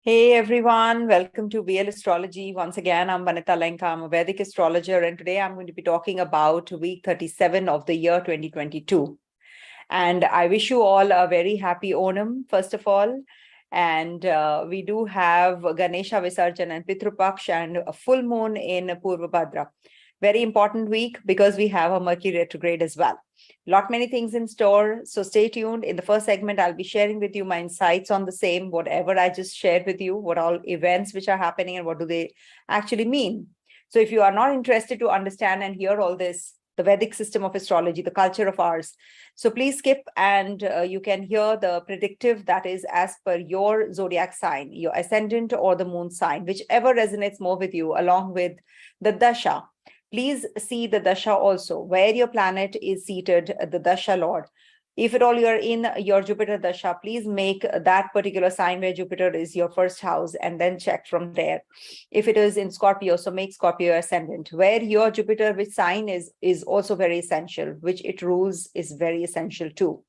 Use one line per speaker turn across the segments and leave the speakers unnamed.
Hey everyone, welcome to VL Astrology. Once again, I'm Vanita Lenka. I'm a Vedic astrologer, and today I'm going to be talking about week 37 of the year 2022. And I wish you all a very happy Onam, first of all. And we do have Ganesha Visarjan and Pitru Paksh and a full moon in Purva Bhadra. Very important week because we have a Mercury retrograde as well. Lot many things in store, so stay tuned. In the first segment, I'll be sharing with you my insights on the same, whatever I just shared with you, what all events which are happening and what do they actually mean. So if you are not interested to understand and hear all this, the Vedic system of astrology, the culture of ours, so please skip and you can hear the predictive that is as per your zodiac sign, your ascendant or the moon sign, whichever resonates more with you, along with the Dasha. Please see the Dasha also, where your planet is seated, the Dasha Lord. If at all you're in your Jupiter Dasha, please make that particular sign where Jupiter is your first house and then check from there. If it is in Scorpio, so make Scorpio ascendant. Where your Jupiter, which sign is also very essential, which it rules is very essential too.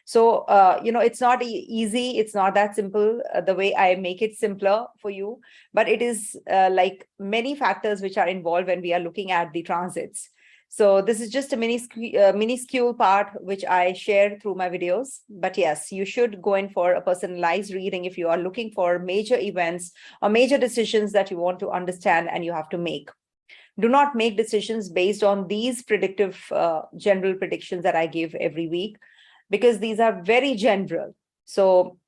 So, it's not easy. It's not that simple the way I make it simpler for you, but it is like many factors which are involved when we are looking at the transits. So this is just a minuscule part which I share through my videos. But yes, you should go in for a personalized reading if you are looking for major events or major decisions that you want to understand and you have to make. Do not make decisions based on these predictive general predictions that I give every week, because these are very general. So,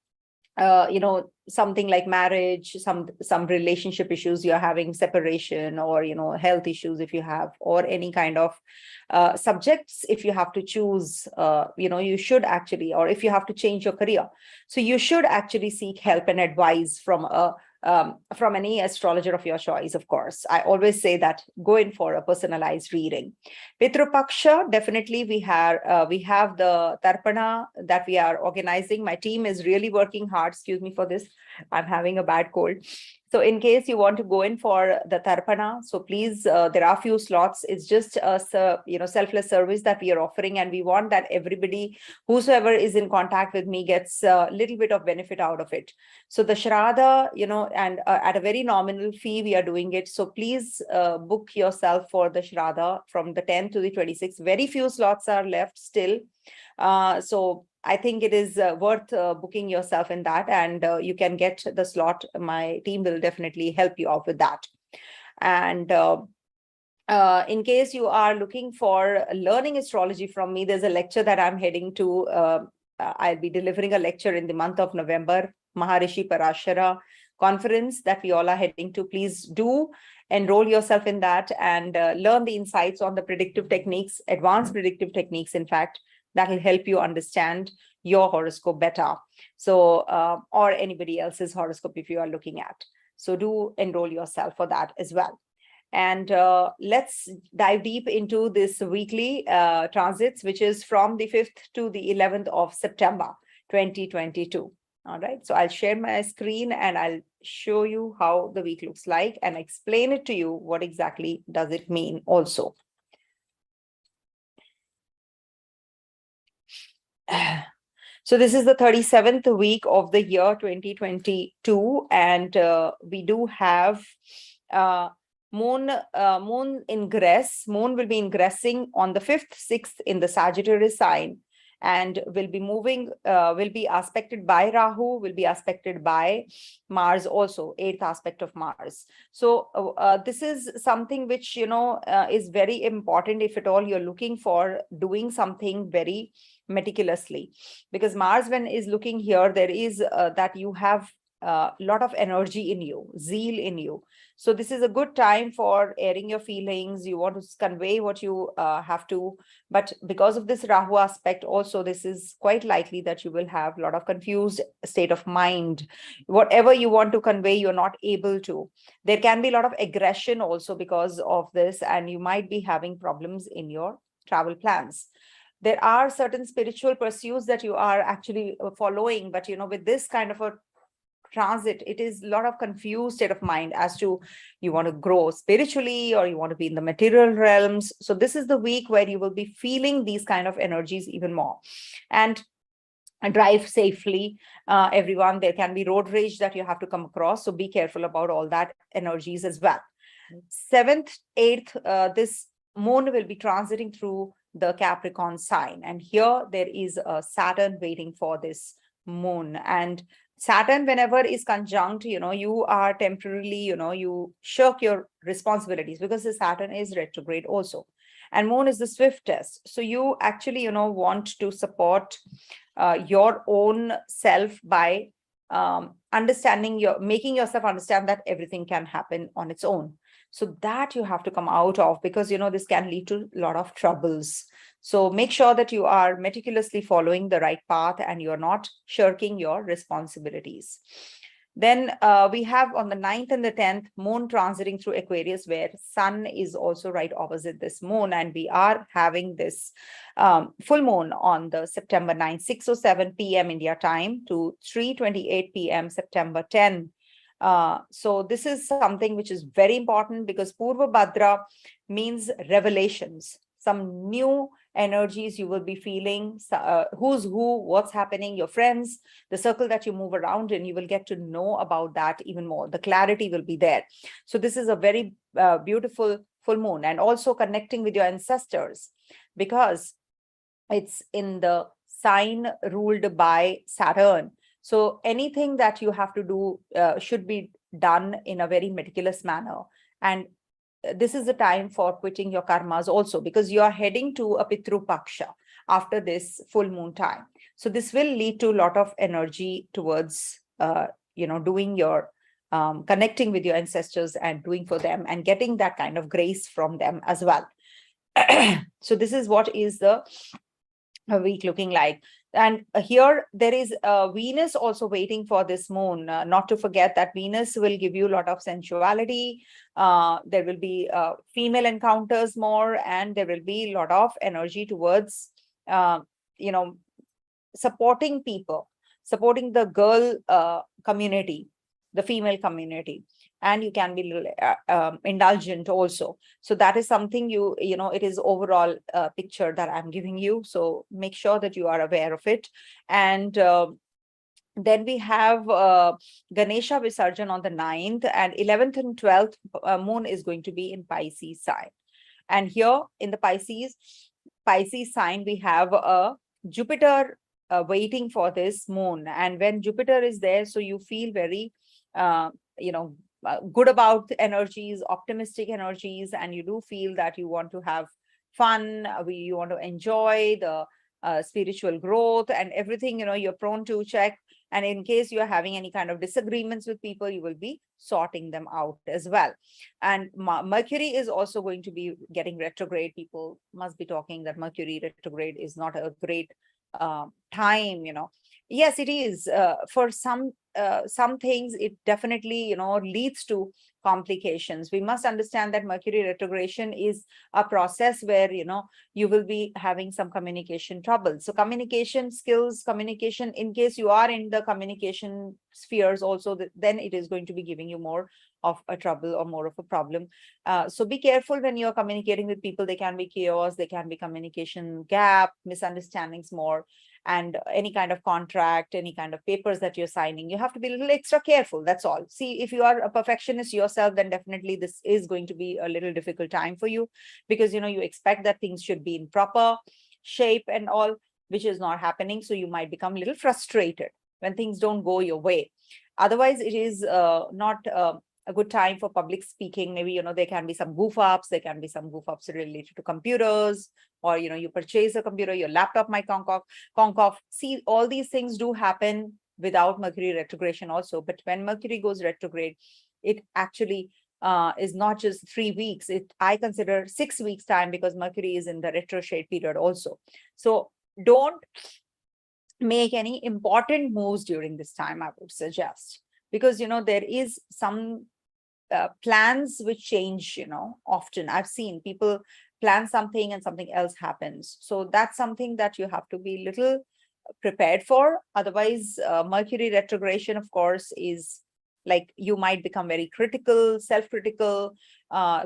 something like marriage, some relationship issues you're having, separation, or, health issues if you have, or any kind of subjects, if you have to choose, you should actually, or if you have to change your career. So you should actually seek help and advice from any astrologer of your choice, of course. I always say that go in for a personalized reading. Pitru Paksha, definitely we have the Tharpana that we are organizing. My team is really working hard. Excuse me for this. I'm having a bad cold. So in case you want to go in for the Tharpana, so please, there are a few slots. It's just a selfless service that we are offering, and we want that everybody, whosoever is in contact with me, gets a little bit of benefit out of it. So the Shraddha, and at a very nominal fee, we are doing it. So please book yourself for the Shraddha from the 10th to the 26th. Very few slots are left still. So I think it is worth booking yourself in that, and you can get the slot. My team will definitely help you out with that. And in case you are looking for learning astrology from me, there's a lecture that I'm heading to. I'll be delivering a lecture in the month of November, Maharishi Parashara conference that we all are heading to. Please do enroll yourself in that and learn the insights on the predictive techniques, advanced predictive techniques, in fact, that will help you understand your horoscope better. So, or anybody else's horoscope if you are looking at. So do enroll yourself for that as well. And let's dive deep into this weekly transits, which is from the 5th to the 11th of September, 2022. All right, so I'll share my screen and I'll show you how the week looks like and explain it to you. What exactly does it mean also? So this is the 37th week of the year 2022, and we do have Moon Ingress. Moon will be ingressing on the 5th, 6th in the Sagittarius sign, and will be moving, will be aspected by Rahu, will be aspected by Mars also, 8th aspect of Mars. So this is something which, is very important if at all you're looking for doing something very meticulously, because Mars, when is looking here, there is that you have a lot of energy in you, zeal in you. So this is a good time for airing your feelings. You want to convey what you have to, but because of this Rahu aspect also, this is quite likely that you will have a lot of confused state of mind. Whatever you want to convey, you're not able to. There can be a lot of aggression also because of this, and you might be having problems in your travel plans. There are certain spiritual pursuits that you are actually following, but with this kind of a transit, it is a lot of confused state of mind as to you want to grow spiritually or you want to be in the material realms. So this is the week where you will be feeling these kind of energies even more. And drive safely. Everyone, there can be road rage that you have to come across, so be careful about all that energies as well. 7th, 8th, this moon will be transiting through the Capricorn sign, and here there is a Saturn waiting for this moon. And Saturn, whenever is conjunct, you are temporarily, you shirk your responsibilities, because the Saturn is retrograde also, and moon is the swift test. So you actually, want to support your own self by making yourself understand that everything can happen on its own. So that you have to come out of, because this can lead to a lot of troubles. So make sure that you are meticulously following the right path and you're not shirking your responsibilities. Then we have on the 9th and the 10th, moon transiting through Aquarius, where sun is also right opposite this moon. And we are having this full moon on the September 9th, 6:07 p.m. India time to 3:28 p.m. September 10. So this is something which is very important, because Purva Bhadra means revelations, some new energies you will be feeling, who's who, what's happening, your friends, the circle that you move around in, you will get to know about that even more. The clarity will be there. So this is a very beautiful full moon, and also connecting with your ancestors, because it's in the sign ruled by Saturn. So anything that you have to do should be done in a very meticulous manner. And this is the time for quitting your karmas also, because you are heading to a Pitru Paksha after this full moon time. So this will lead to a lot of energy towards, doing your, connecting with your ancestors and doing for them and getting that kind of grace from them as well. So this is what is the week looking like. And here there is Venus also waiting for this moon. Not to forget that Venus will give you a lot of sensuality. There will be female encounters more, and there will be a lot of energy towards, supporting people, supporting the girl community, the female community. And you can be indulgent also. So that is something it is overall picture that I'm giving you. So make sure that you are aware of it. And then we have Ganesha Visarjan on the 9th, and 11th and 12th moon is going to be in Pisces sign. And here in the Pisces sign, we have a Jupiter waiting for this moon. And when Jupiter is there, so you feel very, good about the energies, optimistic energies, and you do feel that you want to have fun, you want to enjoy the spiritual growth and everything, you're prone to check. And in case you are having any kind of disagreements with people, you will be sorting them out as well. And Mercury is also going to be getting retrograde. People must be talking that Mercury retrograde is not a great time, Yes, it is. For some things, it definitely, leads to complications. We must understand that Mercury retrogression is a process where, you will be having some communication trouble. So communication skills, communication, in case you are in the communication spheres also, then it is going to be giving you more of a trouble or more of a problem. So be careful when you're communicating with people. There can be chaos, there can be communication gap, misunderstandings more. And any kind of contract, any kind of papers that you're signing, you have to be a little extra careful. That's all. See, if you are a perfectionist yourself, then definitely this is going to be a little difficult time for you, because, you expect that things should be in proper shape and all, which is not happening. So you might become a little frustrated when things don't go your way. Otherwise, it is not a good time for public speaking. Maybe, there can be some goof ups. There can be some goof ups related to computers, or, you purchase a computer, your laptop might conk off. See, all these things do happen without Mercury retrogression also. But when Mercury goes retrograde, it actually is not just 3 weeks. I consider 6 weeks time, because Mercury is in the retrograde period also. So don't make any important moves during this time, I would suggest, because, there is some plans which change, often. I've seen people plan something and something else happens. So that's something that you have to be little prepared for. Otherwise, Mercury retrogression, of course, is like you might become very critical, self-critical,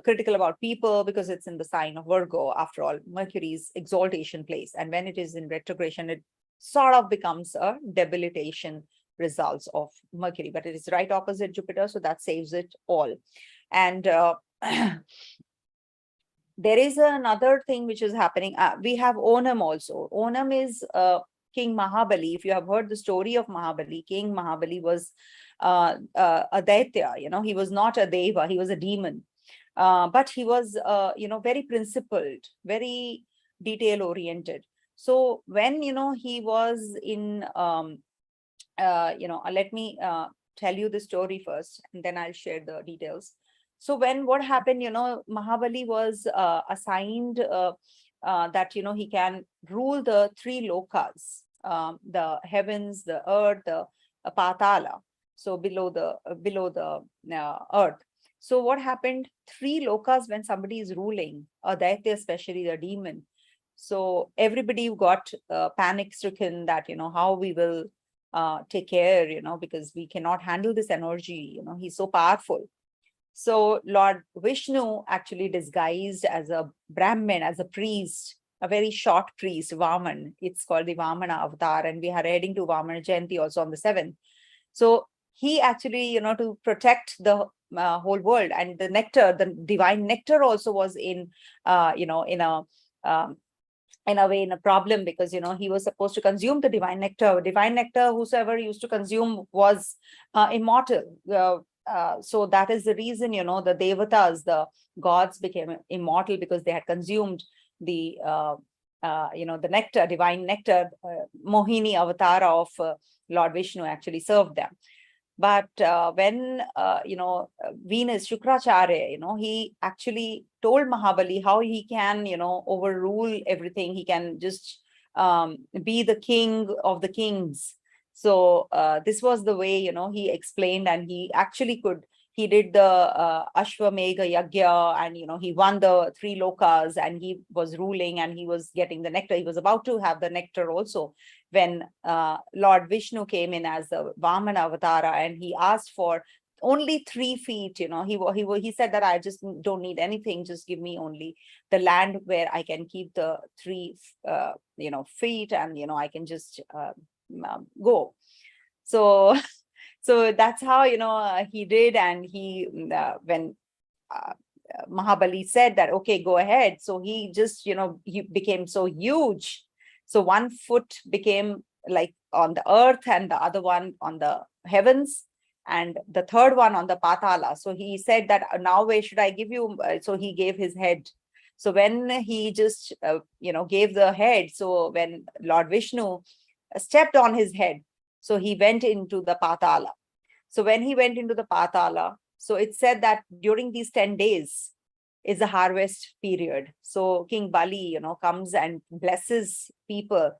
critical about people, because it's in the sign of Virgo. After all, Mercury's exaltation place. And when it is in retrogression, it sort of becomes a debilitation results of Mercury, but it is right opposite Jupiter, so that saves it all. And there is another thing which is happening. We have Onam also. Onam is King Mahabali. If you have heard the story of Mahabali, King Mahabali was a Daitya, he was not a Deva, he was a demon. But he was, very principled, very detail oriented. So when, he was in, let me tell you the story first, and then I'll share the details. So what happened, Mahabali was assigned that, he can rule the three lokas, the heavens, the earth, the patala. So below the earth. So what happened? Three lokas, when somebody is ruling, a Daitya, especially the demon. So everybody got panic stricken that, how we will take care, because we cannot handle this energy, he's so powerful. So Lord Vishnu, actually disguised as a Brahmin, as a priest, a very short priest, Vaman. It's called the Vamana avatar, and we are heading to Vamana Jayanti also on the 7th. So he actually, to protect the whole world, and the nectar, the divine nectar also was in a way, in a problem, because, he was supposed to consume the divine nectar. Divine nectar, whosoever used to consume was immortal. So that is the reason, the devatas, the gods, became immortal, because they had consumed the, the nectar, divine nectar. Mohini avatar of Lord Vishnu actually served them. But when, Venus, Shukracharya, he actually told Mahabali how he can, overrule everything. He can just be the king of the kings. So this was the way, he explained, and he actually he did the Ashwamegha Yagya, and, he won the three lokas, and he was ruling, and he was getting the nectar. He was about to have the nectar also, when Lord Vishnu came in as the Vamana Avatara, and he asked for only 3 feet. He said that I just don't need anything, just give me only the land where I can keep the 3 feet, and I can just go. So so that's how he did. And he when Mahabali said that, okay, go ahead, so he just he became so huge. So 1 foot became like on the earth, and the other one on the heavens, and the third one on the patala. So he said that, now where should I give you? So he gave his head. So when he just gave the head, so when Lord Vishnu stepped on his head, so he went into the patala. So when he went into the patala, so it said that during these 10 days is the harvest period. So King Bali, comes and blesses people.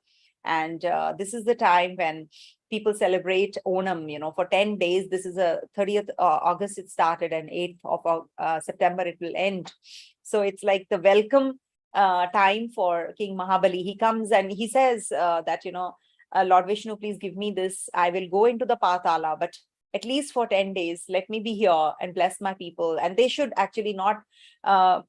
And this is the time when people celebrate Onam, for 10 days. This is a 30th August it started, and 8th of September it will end. So it's like the welcome time for King Mahabali. He comes and he says that, Lord Vishnu, please give me this. I will go into the Patala, but at least for 10 days, let me be here and bless my people. And they should actually not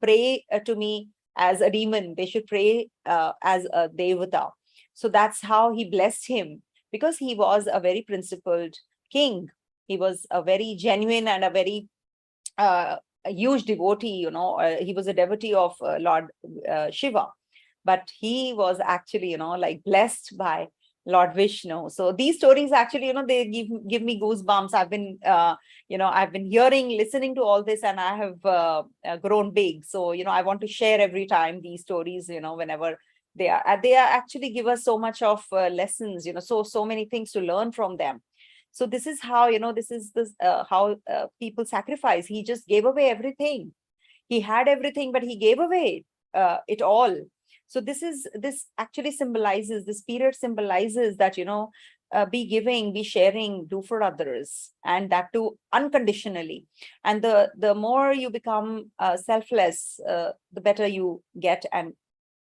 pray to me as a demon. They should pray as a Devata. So that's how he blessed him, because he was a very principled king. He was a very genuine and a very a huge devotee, he was a devotee of Lord Shiva. But he was actually, like blessed by Lord Vishnu. So these stories actually, they give me goosebumps. I've been, I've been listening to all this, and I have grown big. So, I want to share every time these stories, whenever they actually give us so much of lessons, so many things to learn from them. So this is how, how people sacrifice. He just gave away everything. He had everything, but he gave away it all. So this actually symbolizes, this period symbolizes that, be giving, be sharing, do for others, and that too unconditionally. And the more you become selfless, the better you get, and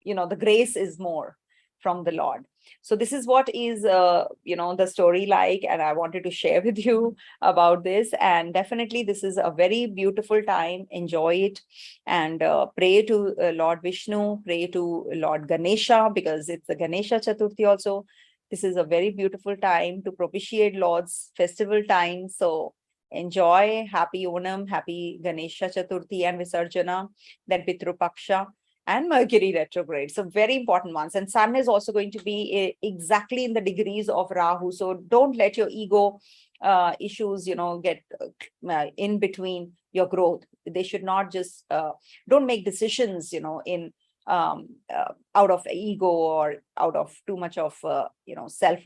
the grace is more from the Lord. So this is what is the story like, and I wanted to share with you about this. And definitely this is a very beautiful time. Enjoy it, and pray to Lord Vishnu, pray to Lord Ganesha, because it's the Ganesha Chaturthi also. This is a very beautiful time to propitiate Lord's festival time. So enjoy. Happy Onam, happy Ganesha Chaturthi and Visarjana, then Pitru Paksha and Mercury retrograde. So very important ones. And Sun is also going to be exactly in the degrees of Rahu. So don't let your ego issues, get in between your growth. They should not just, don't make decisions, in out of ego or out of too much of, self,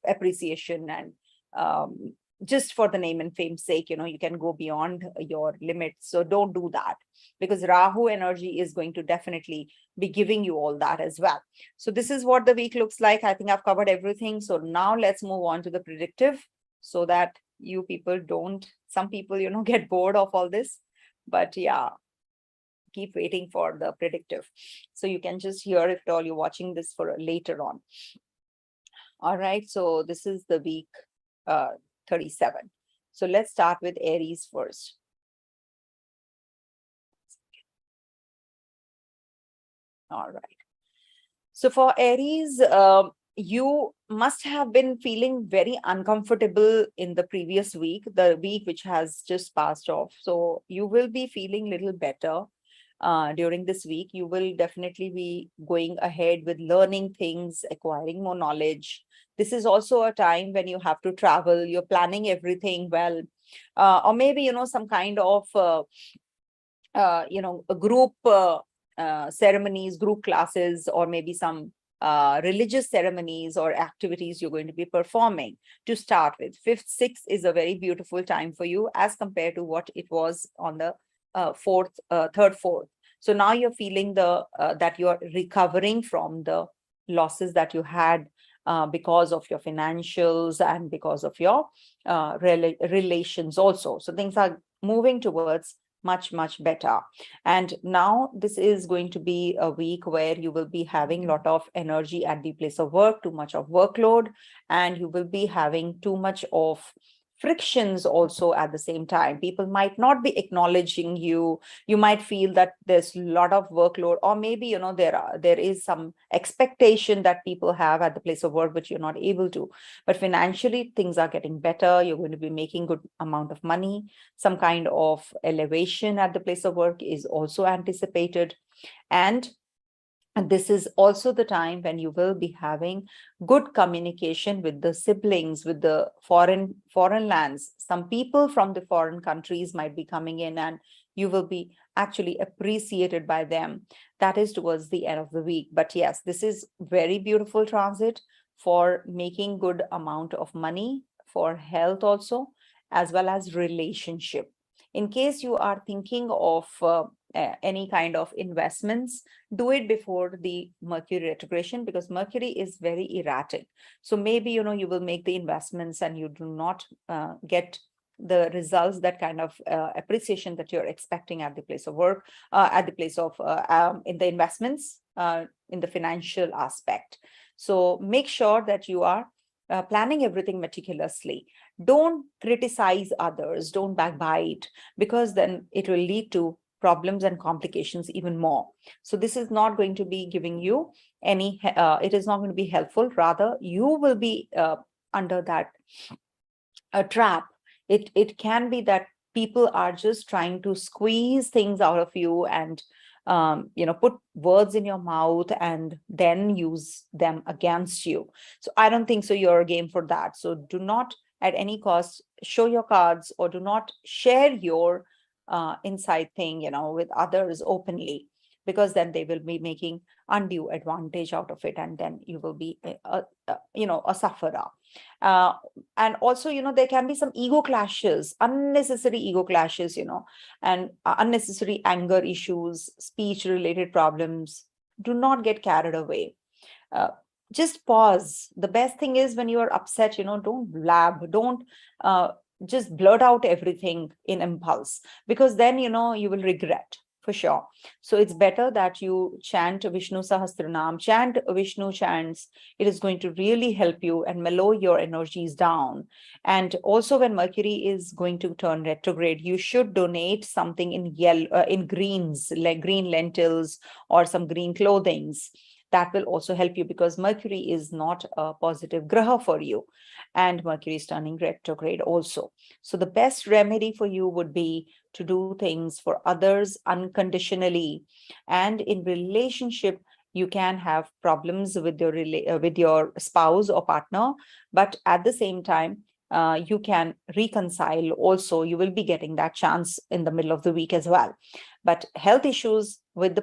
appreciation and just for the name and fame's sake, you can go beyond your limits. So don't do that, because Rahu energy is going to definitely be giving you all that as well. So this is what the week looks like. I think I've covered everything. So now let's move on to the predictive, so that you people don't, some people, get bored of all this. But yeah, keep waiting for the predictive. So you can just hear it all. You're watching this for later on. All right. So this is the week 37. So let's start with Aries first. All right. So for Aries, you must have been feeling very uncomfortable in the previous week, the week which has just passed off. So you will be feeling a little better during this week. You will definitely be going ahead with learning things, acquiring more knowledge. This is also a time when you have to travel. You're planning everything well, or maybe, some kind of, a group ceremonies, group classes, or maybe some religious ceremonies or activities you're going to be performing to start with. 5th, 6th is a very beautiful time for you as compared to what it was on the 4th, 3rd, 4th. So now you're feeling that you're recovering from the losses that you had because of your financials and because of your relations also. So things are moving towards much, much better. And now this is going to be a week where you will be having a lot of energy at the place of work, too much of workload, and you will be having too much of frictions also at the same time. People might not be acknowledging you. You might feel that there's a lot of workload, or maybe, there is some expectation that people have at the place of work, but you're not able to. But financially, things are getting better. You're going to be making good amount of money. Some kind of elevation at the place of work is also anticipated. And this is also the time when you will be having good communication with the siblings, with the foreign lands. Some people from the foreign countries might be coming in, and you will be actually appreciated by them. That is towards the end of the week. But yes, this is very beautiful transit for making good amount of money, for health also, as well as relationship. In case you are thinking of any kind of investments, do it before the Mercury retrogression, because Mercury is very erratic. So maybe, you will make the investments and you do not get the results, that kind of appreciation that you're expecting at the place of work, at the place of in the investments, in the financial aspect. So make sure that you are planning everything meticulously. Don't criticize others, don't backbite, because then it will lead to problems and complications even more. So this is not going to be giving you any, it is not going to be helpful. Rather, you will be under that trap. It can be that people are just trying to squeeze things out of you and put words in your mouth and then use them against you. So I don't think so you're a game for that. So do not at any cost show your cards, or do not share your inside thing, with others openly, because then they will be making undue advantage out of it, and then you will be a sufferer. And also, there can be some ego clashes, unnecessary ego clashes, and unnecessary anger issues, speech related problems. Do not get carried away. Just pause. The best thing is, when you are upset, don't blab, don't just blurt out everything in impulse, because then, you will regret for sure. So it's better that you chant Vishnu Sahasranam, chant Vishnu chants. It is going to really help you and mellow your energies down. And also, when Mercury is going to turn retrograde, you should donate something in yellow, in greens, like green lentils or some green clothings. that will also help you, because Mercury is not a positive graha for you, and Mercury is turning retrograde also. So the best remedy for you would be to do things for others unconditionally. And in relationship, you can have problems with your spouse or partner, but at the same time, you can reconcile also. You will be getting that chance in the middle of the week as well. But health issues with the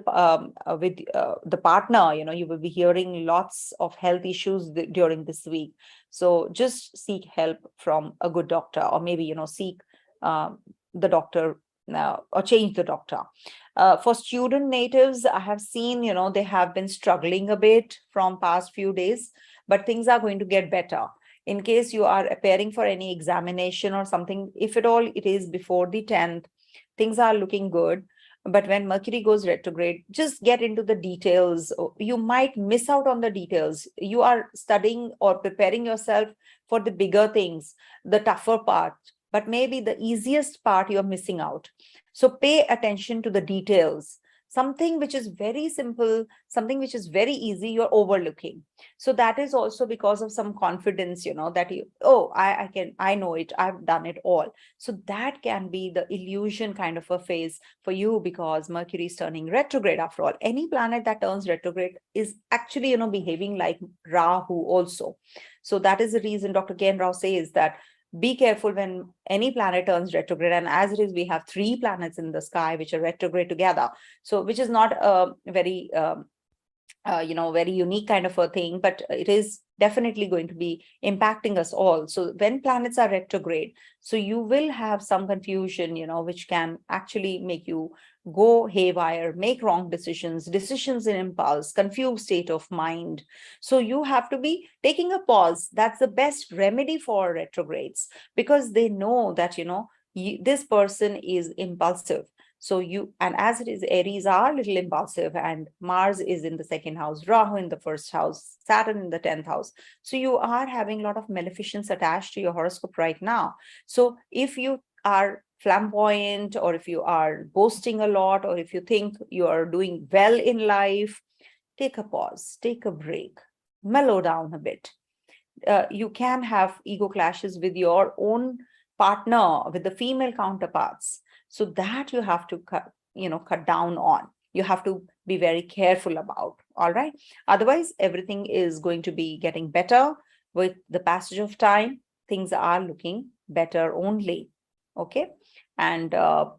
partner, you will be hearing lots of health issues during this week. So just seek help from a good doctor, or maybe seek the doctor or change the doctor. For student natives, I have seen they have been struggling a bit from past few days, but things are going to get better. In case you are appearing for any examination or something, if at all it is before the 10th, things are looking good. But when Mercury goes retrograde, just get into the details. You might miss out on the details. You are studying or preparing yourself for the bigger things, the tougher part, but maybe the easiest part you're missing out. So pay attention to the details. Something which is very simple, something which is very easy, you're overlooking. So that is also because of some confidence, that I know it, I've done it all. So that can be the illusion kind of a phase for you, because Mercury is turning retrograde. After all, any planet that turns retrograde is actually, behaving like Rahu also. So that is the reason Dr. Ken Rao says that be careful when any planet turns retrograde. And as it is, we have 3 planets in the sky which are retrograde together. So which is not a very, very unique kind of a thing, but it is definitely going to be impacting us all. So when planets are retrograde, so you will have some confusion, which can actually make you go haywire, make wrong decisions in impulse, confused state of mind. So you have to be taking a pause. That's the best remedy for retrogrades, because they know that, this person is impulsive. So and as it is, Aries are a little impulsive, and Mars is in the 2nd house, Rahu in the 1st house, Saturn in the 10th house. So you are having a lot of maleficence attached to your horoscope right now. So if you are flamboyant, or if you are boasting a lot, or if you think you are doing well in life, take a pause, take a break, mellow down a bit. You can have ego clashes with your own partner, with the female counterparts. So that you have to cut down on. You have to be very careful about. All right. Otherwise, everything is going to be getting better with the passage of time. Things are looking better only. Okay. And I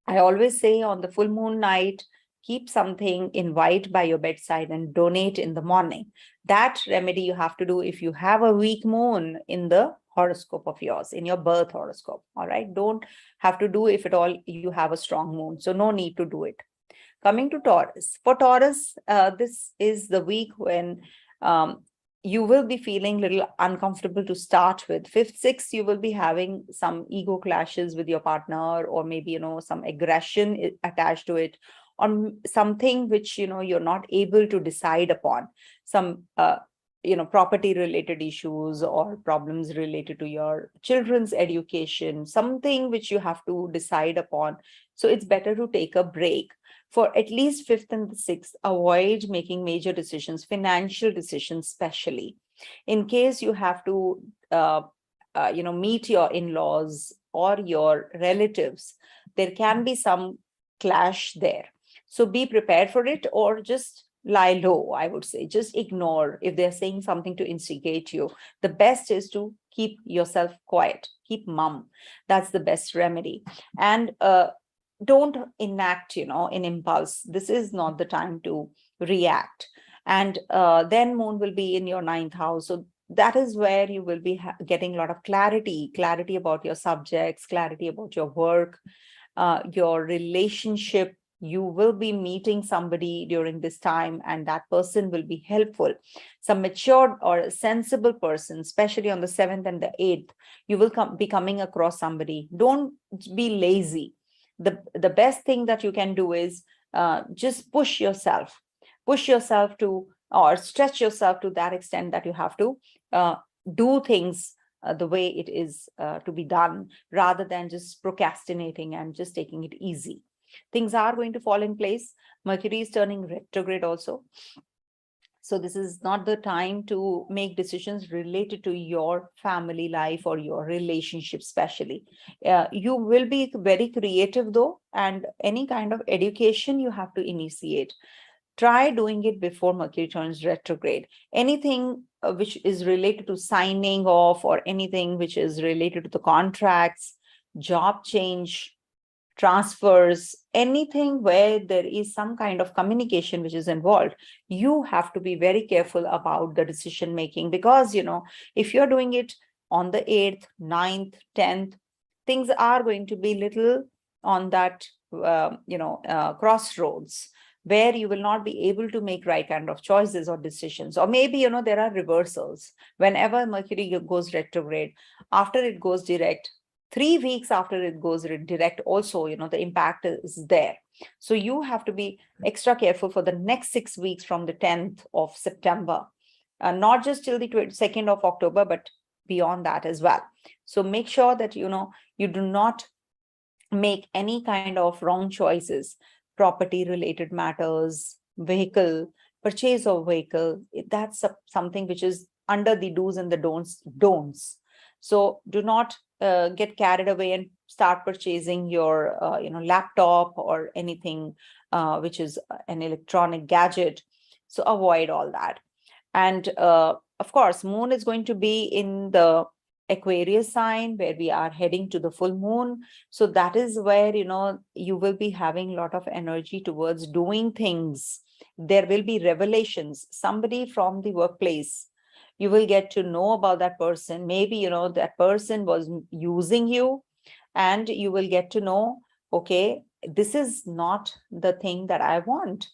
always say, on the full moon night, keep something in white by your bedside and donate in the morning. That remedy you have to do if you have a weak moon in the horoscope of yours, in your birth horoscope. All right. Don't have to do if at all you have a strong moon. So no need to do it. Coming to Taurus. For Taurus, this is the week when you will be feeling a little uncomfortable to start with. 5th, 6th, you will be having some ego clashes with your partner, or maybe, some aggression attached to it, on something which, you're not able to decide upon. Some, property related issues, or problems related to your children's education, something which you have to decide upon. So it's better to take a break. For at least 5th and the 6th, avoid making major decisions, financial decisions especially. In case you have to, meet your in-laws or your relatives, there can be some clash there. So be prepared for it, or just lie low, I would say. Just ignore if they're saying something to instigate you. The best is to keep yourself quiet, keep mum. That's the best remedy. And don't enact, in impulse. This is not the time to react. And then moon will be in your 9th house. So that is where you will be getting a lot of clarity about your subjects, clarity about your work, your relationship. You will be meeting somebody during this time, and that person will be helpful. Some matured or sensible person, especially on the 7th and the 8th, you will be coming across somebody. Don't be lazy. The best thing that you can do is just push yourself to, or stretch yourself to that extent that you have to do things the way it is to be done, rather than just procrastinating and just taking it easy. Things are going to fall in place. Mercury is turning retrograde also. So this is not the time to make decisions related to your family life or your relationship, especially. You will be very creative though, and any kind of education you have to initiate. Try doing it before Mercury turns retrograde. Anything which is related to signing off, or anything which is related to the contracts, job change, transfers, anything where there is some kind of communication which is involved, you have to be very careful about the decision making, because if you're doing it on the 8th, 9th, 10th, things are going to be little on that crossroads, where you will not be able to make right kind of choices or decisions. Or maybe there are reversals. Whenever Mercury goes retrograde, after it goes direct, 3 weeks after it goes direct also, the impact is there. So you have to be extra careful for the next 6 weeks from the 10th of September, not just till the 22nd of October, but beyond that as well. So make sure that, you do not make any kind of wrong choices. Property related matters, vehicle, purchase of vehicle, that's something which is under the do's and the don'ts. So do not get carried away and start purchasing your laptop or anything which is an electronic gadget. So avoid all that. And of course, moon is going to be in the Aquarius sign, where we are heading to the full moon. So that is where, you will be having a lot of energy towards doing things. There will be revelations. Somebody from the workplace, you will get to know about that person. Maybe, that person was using you, and you will get to know, okay, this is not the thing that I want.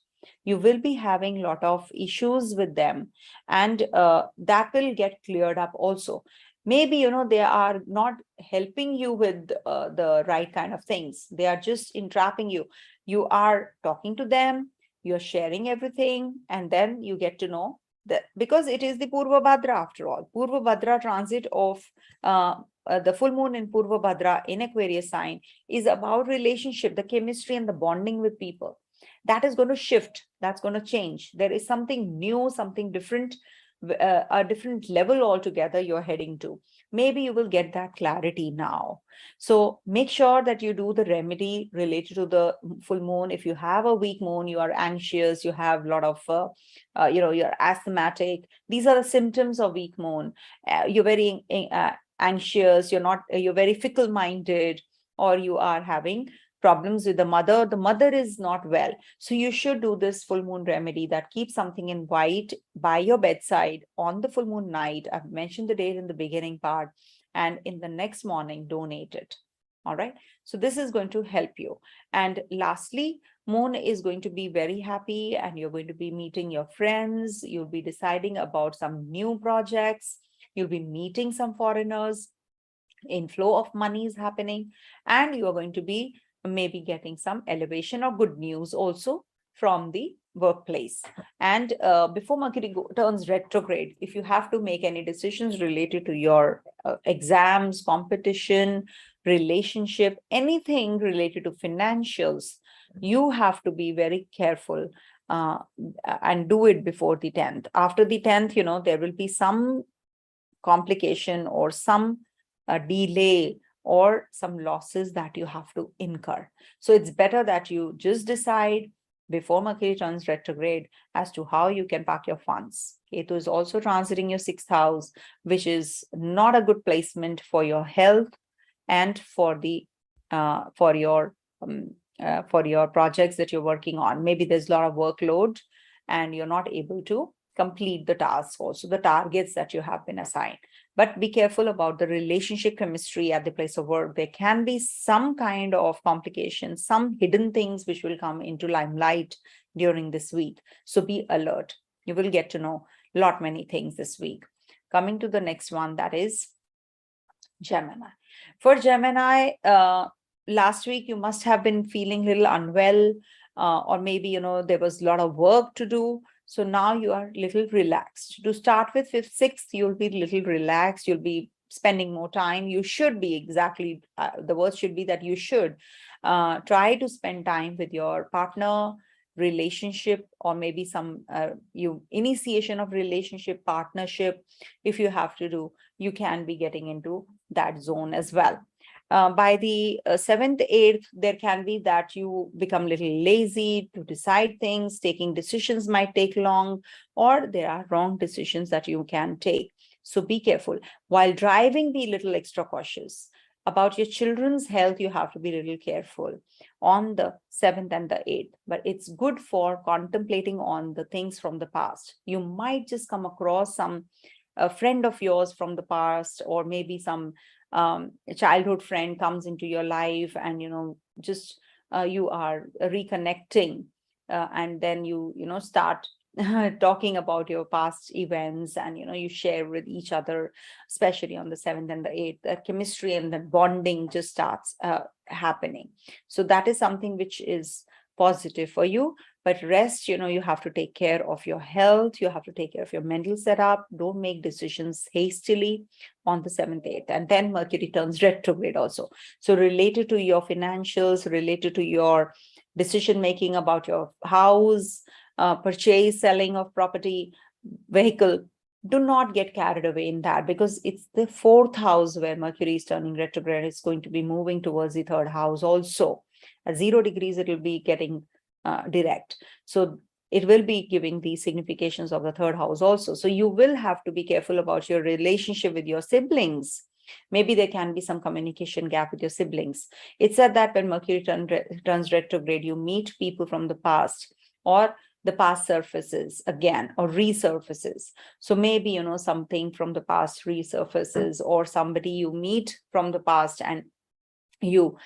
You will be having a lot of issues with them, and that will get cleared up also. Maybe, they are not helping you with the right kind of things. They are just entrapping you. You are talking to them, you're sharing everything, and then you get to know that, because it is the Purva Bhadra after all. Purva Bhadra transit of the full moon in Purva Bhadra in Aquarius sign is about relationship, the chemistry and the bonding with people. That is going to shift. That's going to change. There is something new, something different, a different level altogether you're heading to. Maybe you will get that clarity now. So make sure that you do the remedy related to the full moon. If you have a weak moon, you are anxious, you have a lot of, you're asthmatic. These are the symptoms of weak moon. You're very anxious, you're very fickle-minded, or you are having problems with the mother is not well. So you should do this full moon remedy, that keep something in white by your bedside on the full moon night. I've mentioned the date in the beginning part, and in the next morning, donate it. All right. So this is going to help you. And lastly, moon is going to be very happy, and you're going to be meeting your friends. You'll be deciding about some new projects. You'll be meeting some foreigners. Inflow of money is happening, and you are going to be maybe getting some elevation or good news also from the workplace. And before Mercury turns retrograde, if you have to make any decisions related to your exams, competition, relationship, anything related to financials, you have to be very careful and do it before the 10th. After the 10th, there will be some complication or some delay or some losses that you have to incur. So it's better that you just decide before Mercury turns retrograde as to how you can park your funds. Ketu is also transiting your 6th house, which is not a good placement for your health and for the for your projects that you're working on. Maybe there's a lot of workload and you're not able to complete the tasks, also the targets that you have been assigned. But be careful about the relationship chemistry at the place of work. There can be some kind of complications, some hidden things which will come into limelight during this week. So be alert. You will get to know many things this week. Coming to the next one, that is Gemini. For Gemini, last week you must have been feeling a little unwell, or maybe, there was a lot of work to do. So now you are a little relaxed. To start with 5th, 6th, you'll be a little relaxed. You'll be spending more time. You should be exactly, the word should be that you should try to spend time with your partner, relationship, or maybe some initiation of relationship, partnership. If you have to do, you can be getting into that zone as well. By the 7th, 8th, there can be that you become a little lazy to decide things. Taking decisions might take long, or there are wrong decisions that you can take. So be careful. While driving, be a little extra cautious. About your children's health, you have to be a little careful on the 7th and the 8th. But it's good for contemplating on the things from the past. You might just come across a friend of yours from the past, or maybe some childhood friend comes into your life, and just you are reconnecting, and then you start talking about your past events, and you share with each other, especially on the 7th and the 8th. The chemistry and the bonding just starts happening. So that is something which is positive for you. But rest, you have to take care of your health. You have to take care of your mental setup. Don't make decisions hastily on the 7th, 8th. And then Mercury turns retrograde also. So related to your financials, related to your decision making about your house, purchase, selling of property, vehicle, do not get carried away in that, because it's the 4th house where Mercury is turning retrograde. It's going to be moving towards the 3rd house also. At 0 degrees, it will be getting direct. So it will be giving the significations of the 3rd house also. So you will have to be careful about your relationship with your siblings. Maybe there can be some communication gap with your siblings. It's said that when Mercury turns retrograde, you meet people from the past, or the past surfaces again, or resurfaces. So maybe, something from the past resurfaces, or somebody you meet from the past and you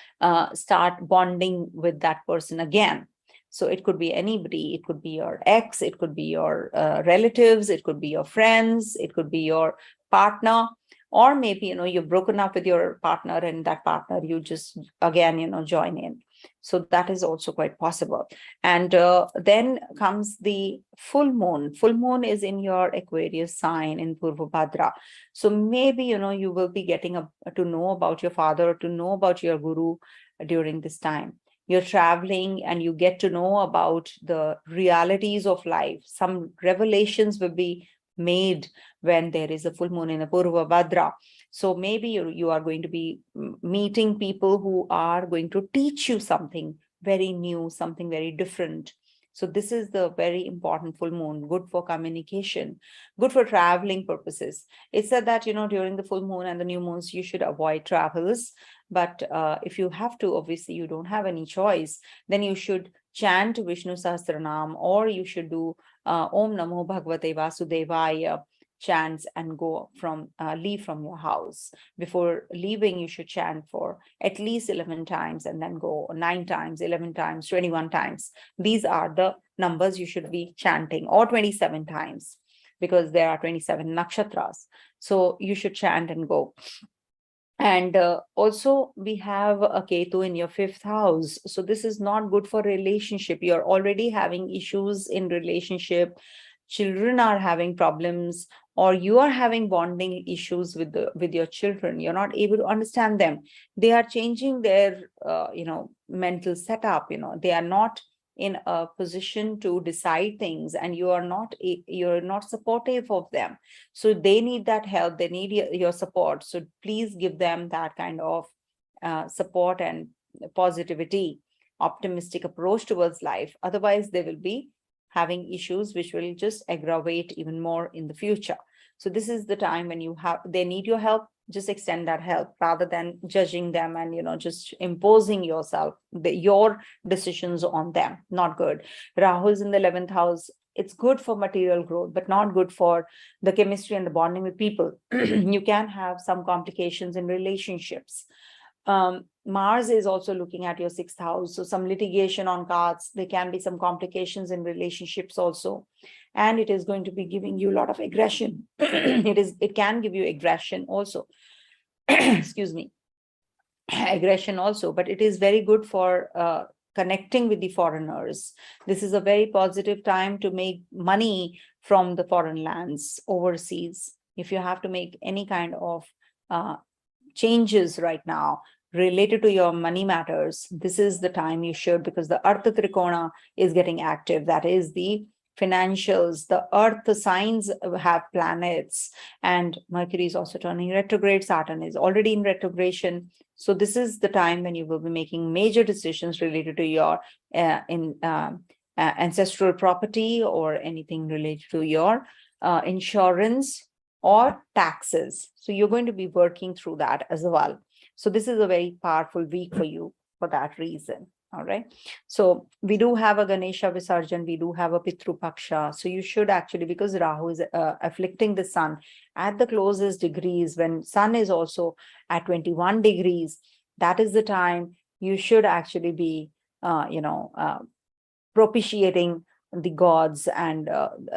start bonding with that person again. So it could be anybody. It could be your ex, it could be your relatives, it could be your friends, it could be your partner, or maybe, you've broken up with your partner, and that partner, you just again, join in. So that is also quite possible. And then comes the full moon. Full moon is in your Aquarius sign in Purva Bhadra. So maybe, you will be getting to know about your father, or to know about your guru during this time. You're traveling and you get to know about the realities of life. Some revelations will be made when there is a full moon in a Purva Bhadra. So maybe you are going to be meeting people who are going to teach you something very new, something very different. So this is the very important full moon, good for communication, good for traveling purposes. It's said that, during the full moon and the new moons, you should avoid travels. But if you have to, obviously you don't have any choice, then you should chant Vishnu Sahasranam, or you should do Om Namo Bhagavate Vasudevaya chants and go leave from your house. Before leaving, you should chant for at least 11 times, and then go 9 times, 11 times, 21 times. These are the numbers you should be chanting, or 27 times, because there are 27 nakshatras. So you should chant and go. And also we have a Ketu in your 5th house. So this is not good for relationship. You're already having issues in relationship. Children are having problems, or you are having bonding issues with your children. You're not able to understand them. They are changing their, mental setup. They are not in a position to decide things, and you're not supportive of them. So they need that help. They need your support. So please give them that kind of support and positivity, optimistic approach towards life. Otherwise, they will be having issues which will just aggravate even more in the future. So this is the time when they need your help. Just extend that help rather than judging them and, just imposing your decisions on them. Not good. Rahu is in the 11th house. It's good for material growth, but not good for the chemistry and the bonding with people. You can have some complications in relationships. Mars is also looking at your 6th house. So some litigation on cards. There can be some complications in relationships also. And it is going to be giving you a lot of aggression. It can give you aggression also. Excuse me. Aggression also, but it is very good for connecting with the foreigners. This is a very positive time to make money from the foreign lands overseas. If you have to make any kind of changes right now, related to your money matters, this is the time you should, because the Artha Trikona is getting active. That is the financials. The earth signs have planets, and Mercury is also turning retrograde. Saturn is already in retrogression. So this is the time when you will be making major decisions related to your ancestral property, or anything related to your insurance or taxes. So you're going to be working through that as well. So this is a very powerful week for you for that reason. All right. So we do have a Ganesha Visarjan, we do have a Pitru Paksha. So you should actually, because Rahu is afflicting the sun at the closest degrees, when sun is also at 21 degrees, that is the time you should actually be, propitiating the gods, and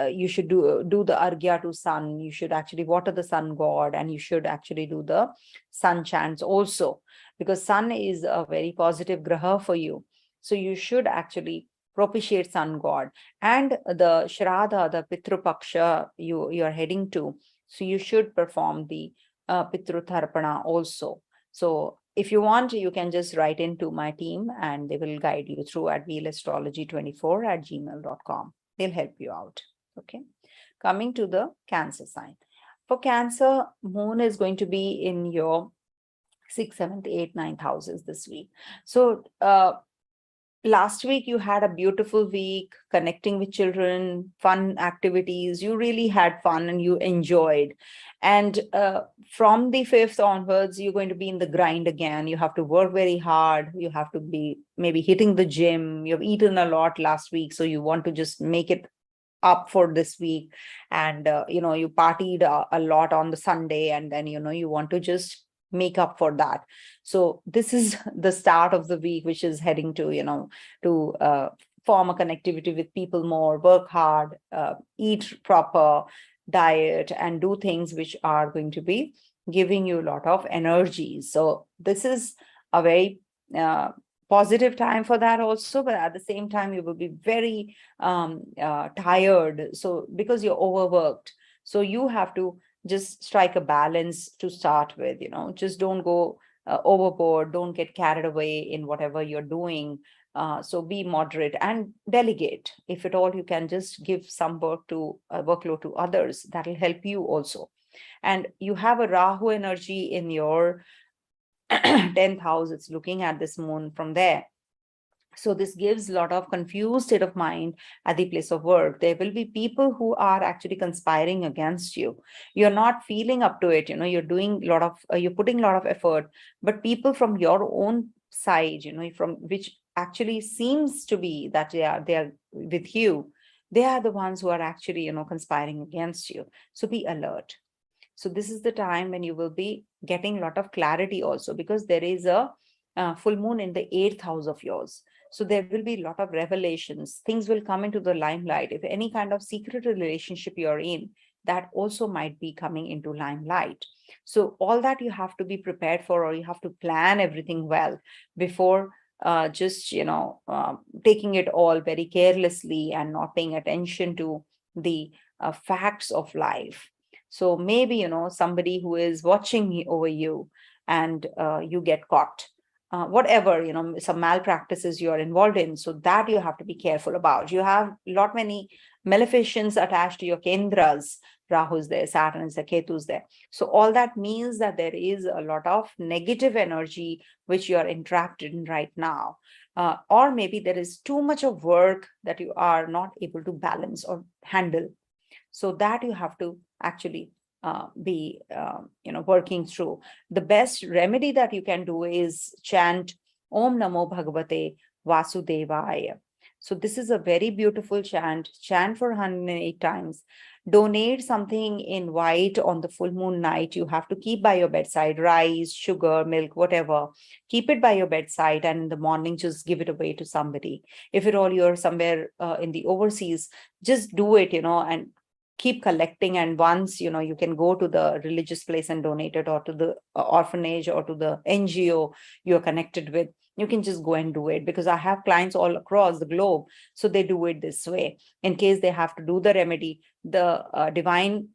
you should do the Arghya to sun. You should actually water the sun god, and you should actually do the sun chants also, because sun is a very positive graha for you. So you should actually propitiate sun god. And the Shraddha, the Pitru Paksha you are heading to, so you should perform the Pitru Tharpana also. So if you want, you can just write into my team and they will guide you through at wheelastrology24@gmail.com. They'll help you out. Okay. Coming to the Cancer sign. For Cancer, Moon is going to be in your 6th, 7th, 8th, 9th houses this week. So last week you had a beautiful week connecting with children, fun activities. You really had fun and you enjoyed. And from the 5th onwards, you're going to be in the grind again. You have to work very hard. You have to be maybe hitting the gym. You've eaten a lot last week, so you want to just make it up for this week. And, you partied a lot on the Sunday, and then, you want to just make up for that. So this is the start of the week, which is heading to, form a connectivity with people more, work hard, eat proper diet, and do things which are going to be giving you a lot of energy. So this is a very positive time for that also, but at the same time, you will be very tired. So because you're overworked, so you have to just strike a balance to start with, just don't go overboard, don't get carried away in whatever you're doing. So be moderate and delegate. If at all you can just give some workload to others, that'll help you also. And you have a Rahu energy in your 10th house. It's looking at this moon from there. So this gives a lot of confused state of mind at the place of work. There will be people who are actually conspiring against you. You're not feeling up to it. You're doing a lot of, you're putting a lot of effort, but people from your own side, from which actually seems to be that they are with you, they are the ones who are actually, conspiring against you. So be alert. So this is the time when you will be getting a lot of clarity also, because there is a full moon in the 8th house of yours. So there will be a lot of revelations. Things will come into the limelight. If any kind of secret relationship you're in, that also might be coming into limelight. So all that you have to be prepared for, or you have to plan everything well before just, taking it all very carelessly and not paying attention to the facts of life. So maybe, somebody who is watching over you and you get caught. Whatever, some malpractices you are involved in, so that you have to be careful about. You have many maleficents attached to your kendras. Rahu's there, Saturn is there, Ketu's there. So all that means that there is a lot of negative energy which you are entrapped in right now. Or maybe there is too much of work that you are not able to balance or handle. So that you have to actually be working through. The best remedy that you can do is chant Om Namo Bhagavate Vasudevaya. So this is a very beautiful chant. Chant for 108 times. Donate something in white on the full moon night. You have to keep by your bedside, rice, sugar, milk, whatever. Keep it by your bedside, and in the morning, just give it away to somebody. If at all you're somewhere in the overseas, just do it, and keep collecting. And once you can go to the religious place and donate it, or to the orphanage, or to the NGO you're connected with, you can just go and do it. Because I have clients all across the globe, so they do it this way. In case they have to do the remedy, the divine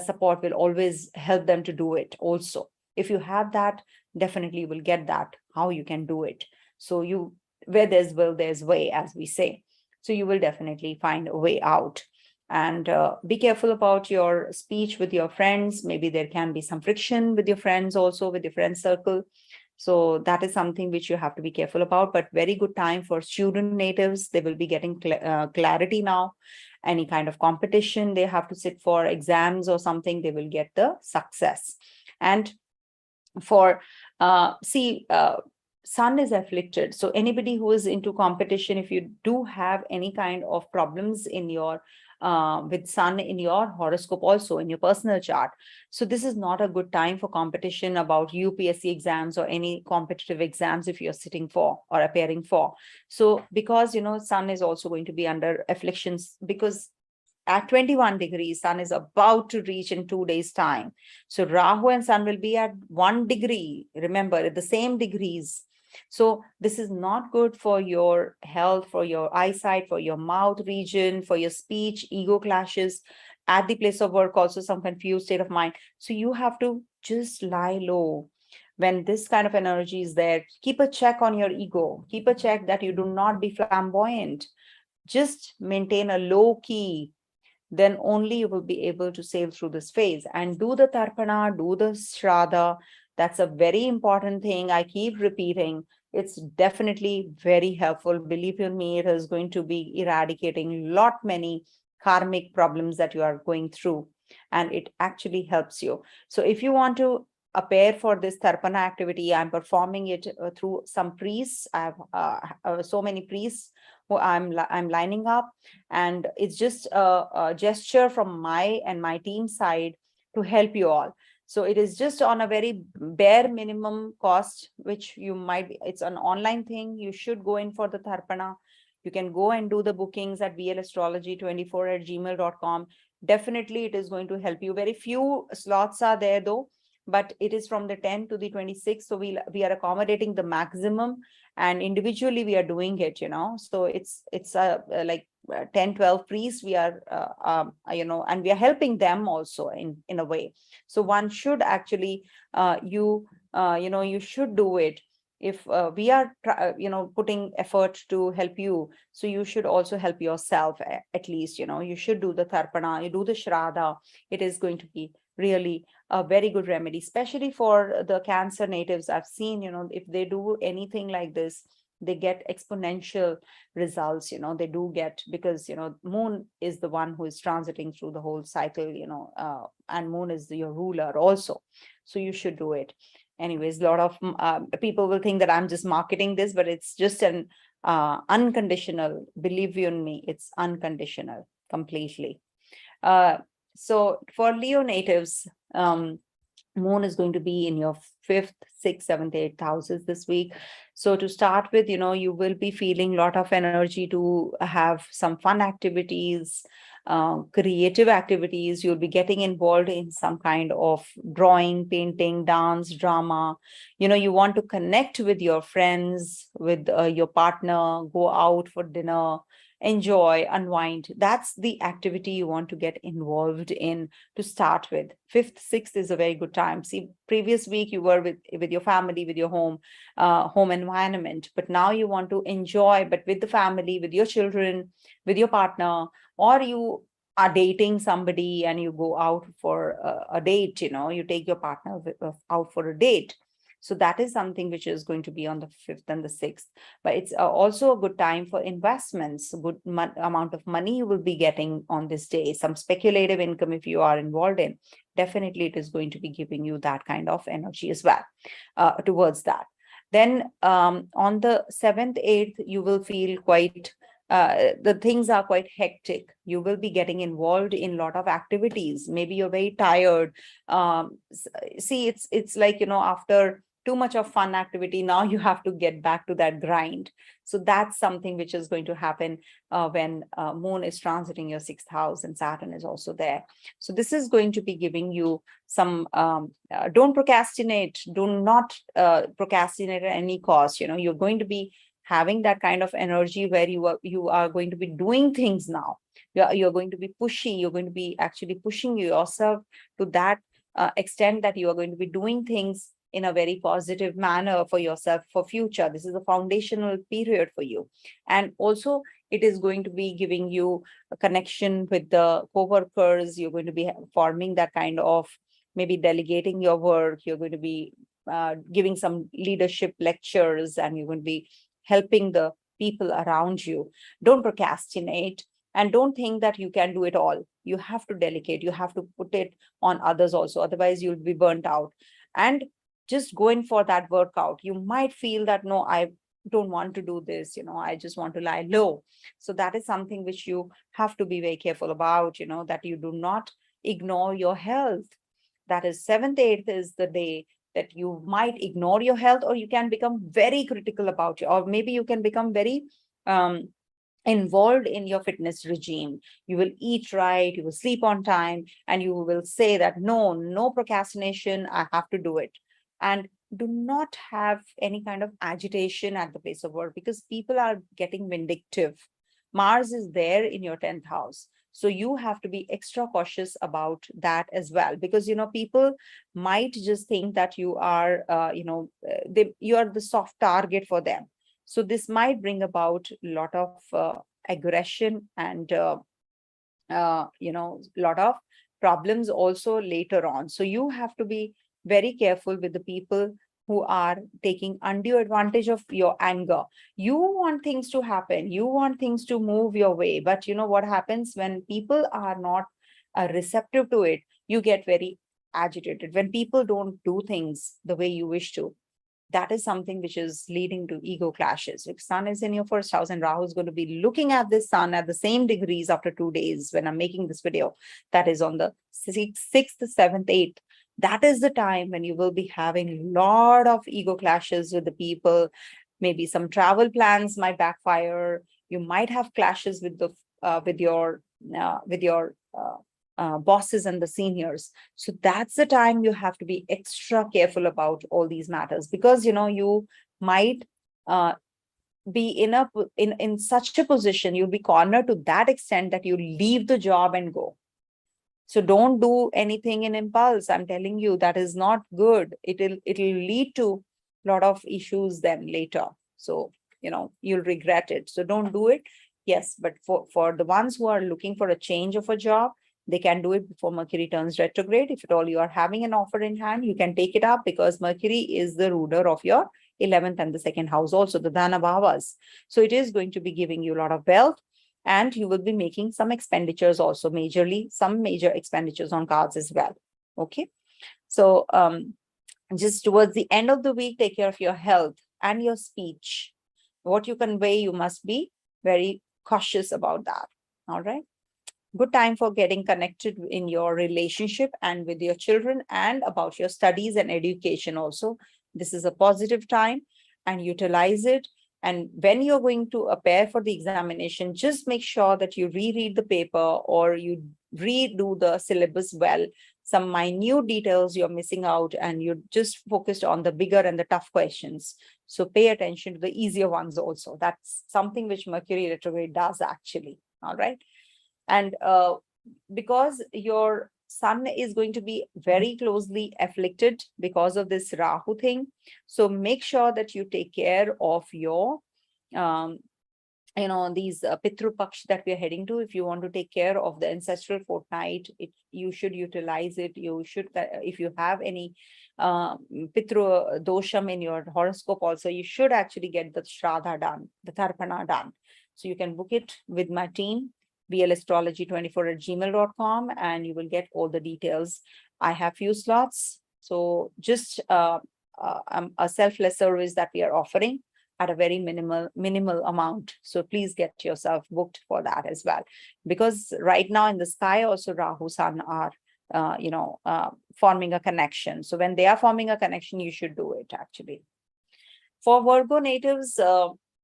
support will always help them to do it also. If you have that, definitely you will get that, how you can do it. So where there's will, there's way, as we say. So you will definitely find a way out. And be careful about your speech with your friends. Maybe there can be some friction with your friends also, with your friend circle. So that is something which you have to be careful about. But very good time for student natives. They will be getting clarity now. Any kind of competition they have to sit for, exams or something, they will get the success. And for Sun is afflicted. So anybody who is into competition, if you do have any kind of problems in your with Sun in your horoscope, also in your personal chart, so this is not a good time for competition about UPSC exams or any competitive exams if you're sitting for or appearing for. So because Sun is also going to be under afflictions, because at 21 degrees, Sun is about to reach in 2 days' time. So Rahu and Sun will be at 1 degree, remember, at the same degrees. So this is not good for your health, for your eyesight, for your mouth region, for your speech, ego clashes. At the place of work, also some confused state of mind. So you have to just lie low. When this kind of energy is there, keep a check on your ego. Keep a check that you do not be flamboyant. Just maintain a low key. Then only you will be able to sail through this phase. And do the Tharpana, do the Shraddha. That's a very important thing. I keep repeating. It's definitely very helpful. Believe you me, it is going to be eradicating many karmic problems that you are going through. And it actually helps you. So if you want to appear for this Tharpana activity, I'm performing it through some priests. I have so many priests who I'm lining up, and it's just a gesture from my team side to help you all. So it is just on a very bare minimum cost, which you might be, it's an online thing. You should go in for the Tharpana. You can go and do the bookings at vlastrology24@gmail.com. Definitely it is going to help you. Very few slots are there though, but it is from the 10 to the 26th. So we are accommodating the maximum, and individually we are doing it, so it's like 10-12 priests we are and we are helping them also in a way. So one should actually you should do it. If we are putting effort to help you, so you should also help yourself at least. You should do the Tharpana, you do the Shraddha. It is going to be really a very good remedy, especially for the Cancer natives. I've seen, if they do anything like this, they get exponential results. They do get, because Moon is the one who is transiting through the whole cycle, and Moon is your ruler also. So you should do it. Anyways, a lot of people will think that I'm just marketing this, but it's just an unconditional. Believe you me, it's unconditional completely. So for Leo natives, Moon is going to be in your 5th, 6th, 7th, 8th houses this week. So to start with, you will be feeling a lot of energy to have some fun activities, creative activities. You'll be getting involved in some kind of drawing, painting, dance, drama. You want to connect with your friends, with your partner, go out for dinner, enjoy, unwind. That's the activity you want to get involved in to start with. 5th, 6th is a very good time. See, previous week you were with your family, with your home environment, but now you want to enjoy, but with the family, with your children, with your partner, or you are dating somebody and you go out for a date. You take your partner out for a date. So that is something which is going to be on the 5th and the 6th. But it's also a good time for investments. Good amount of money you will be getting on this day. Some speculative income if you are involved in. Definitely it is going to be giving you that kind of energy as well towards that. Then on the 7th, 8th, you will feel quite the things are quite hectic. You will be getting involved in a lot of activities. Maybe you're very tired. See, it's like, after too much of fun activity, now you have to get back to that grind. So that's something which is going to happen when Moon is transiting your 6th house and Saturn is also there. So this is going to be giving you some, don't procrastinate. Do not procrastinate at any cost. You're going to be having that kind of energy where you are going to be doing things now. You're going to be pushy. You're going to be actually pushing yourself to that extent that you are going to be doing things in a very positive manner for yourself for future. This is a foundational period for you. And also it is going to be giving you a connection with the co-workers. You're going to be forming that kind of, maybe delegating your work. You're going to be giving some leadership lectures, and you're going to be helping the people around you. Don't procrastinate, and don't think that you can do it all. You have to delegate. You have to put it on others also. Otherwise, you'll be burnt out. And just going for that workout, you might feel that, no, I don't want to do this, I just want to lie low. So that is something which you have to be very careful about, that you do not ignore your health. That is 7th, 8th is the day that you might ignore your health, or you can become very critical about it, or maybe you can become very involved in your fitness regime. You will eat right, you will sleep on time, and you will say that, no procrastination, I have to do it. And do not have any kind of agitation at the place of work, because people are getting vindictive. Mars is there in your 10th house. So you have to be extra cautious about that as well, because, people might just think that you are, you are the soft target for them. So this might bring about a lot of aggression and, lot of problems also later on. So you have to be very careful with the people who are taking undue advantage of your anger. You want things to happen. You want things to move your way. But what happens when people are not receptive to it? You get very agitated. When people don't do things the way you wish to, that is something which is leading to ego clashes. If Sun is in your 1st house and Rahu is going to be looking at this Sun at the same degrees after 2 days when I'm making this video, that is on the 6th, 7th, 8th. That is the time when you will be having a lot of ego clashes with the people. Maybe some travel plans might backfire. You might have clashes with the with your bosses and the seniors. So that's the time you have to be extra careful about all these matters, because you might be in such a position, you'll be cornered to that extent that you leave the job and go. So don't do anything in impulse. I'm telling you, that is not good. It'll lead to a lot of issues then later. So, you'll regret it. So don't do it. Yes, but for the ones who are looking for a change of a job, they can do it before Mercury turns retrograde. If at all you are having an offer in hand, you can take it up, because Mercury is the ruler of your 11th and the 2nd house, also the Dhana Bhavas. So it is going to be giving you a lot of wealth. And you will be making some expenditures also, some major expenditures on cards as well. Okay. So just towards the end of the week, take care of your health and your speech. What you convey, you must be very cautious about that. All right. Good time for getting connected in your relationship and with your children, and about your studies and education also. This is a positive time, and utilize it. And when you're going to appear for the examination, just make sure that you reread the paper, or you redo the syllabus well. Some minute details you're missing out, and you're just focused on the bigger and the tough questions. So pay attention to the easier ones also. That's something which Mercury retrograde does actually. All right. And because your Sun is going to be very closely afflicted because of this Rahu thing. So make sure that you take care of your, these Pitru Paksh that we are heading to. If you want to take care of the ancestral fortnight, you should utilize it. You should, if you have any Pitru dosham in your horoscope also, you should actually get the Shraddha done, the Tharpana done. So you can book it with my team, vlastrology24@gmail.com, and you will get all the details. I have few slots. So just a selfless service that we are offering at a very minimal amount. So please get yourself booked for that as well. Because right now in the sky also Rahu Sun are, forming a connection. So when they are forming a connection, you should do it actually. For Virgo natives,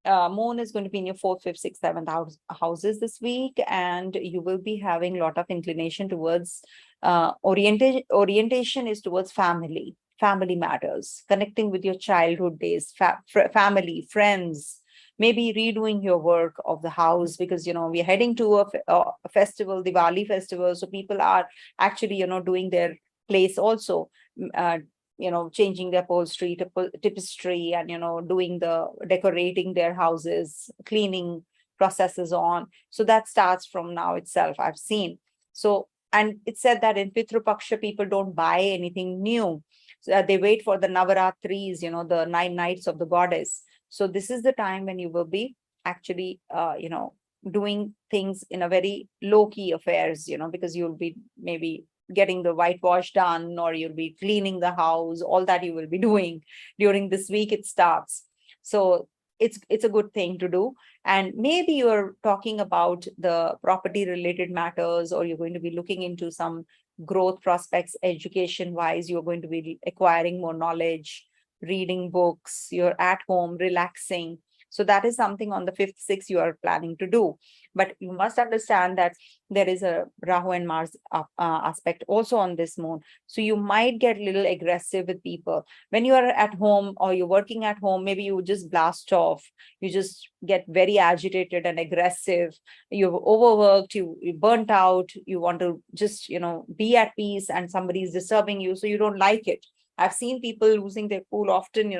Moon is going to be in your 4th, 5th, 6th, 7th houses this week, and you will be having a lot of inclination towards orientation is towards family matters, connecting with your childhood days, family, friends, maybe redoing your work of the house, because we're heading to a festival, Diwali festival, so people are actually doing their place also, changing the upholstery, tapestry, and, doing the decorating their houses, cleaning processes on. So that starts from now itself, I've seen. So, and it said that in Pitru Paksha, people don't buy anything new. So, they wait for the Navaratris, the 9 nights of the goddess. So this is the time when you will be actually, doing things in a very low-key affairs, because you'll be maybe getting the whitewash done, or you'll be cleaning the house. All that you will be doing during this week, it starts. So it's a good thing to do. And maybe you're talking about the property related matters, or you're going to be looking into some growth prospects, education wise. You're going to be acquiring more knowledge, reading books, you're at home, relaxing. So that is something on the 5th, 6th you are planning to do. But you must understand that there is a Rahu and Mars aspect also on this moon. So you might get a little aggressive with people. When you are at home or you're working at home, maybe you just blast off. You just get very agitated and aggressive. You've overworked, you burnt out. You want to just, be at peace, and somebody is disturbing you. So you don't like it. I've seen people losing their cool often,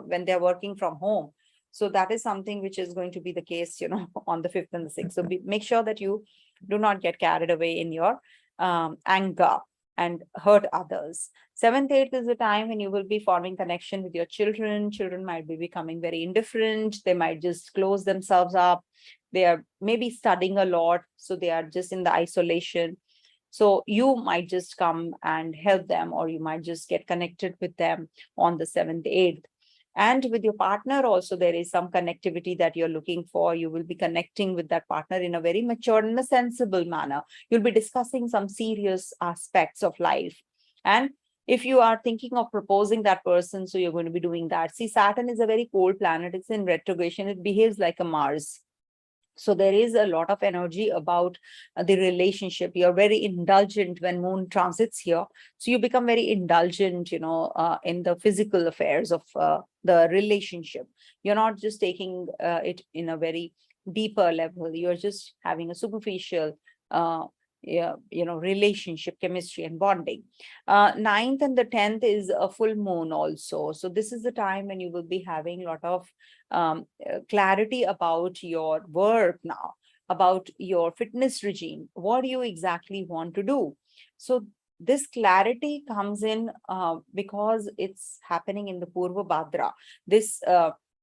when they're working from home. So that is something which is going to be the case, on the 5th and the 6th. So make sure that you do not get carried away in your anger and hurt others. 7th, 8th is the time when you will be forming connection with your children. Children might be becoming very indifferent. They might just close themselves up. They are maybe studying a lot, so they are just in the isolation. So you might just come and help them, or you might just get connected with them on the 7th, 8th. And with your partner also, there is some connectivity that you're looking for. You will be connecting with that partner in a very mature and a sensible manner. You'll be discussing some serious aspects of life. And if you are thinking of proposing that person, so you're going to be doing that. See, Saturn is a very cold planet. It's in retrogression. It behaves like a Mars. So there is a lot of energy about the relationship. You're very indulgent when moon transits here. So you become very indulgent, in the physical affairs of the relationship. You're not just taking it in a very deeper level. You're just having a superficial relationship, chemistry, and bonding. 9th and the 10th is a full moon also. So this is the time when you will be having a lot of clarity about your work now, about your fitness regime. What do you exactly want to do? So this clarity comes in because it's happening in the Purva Bhadra. This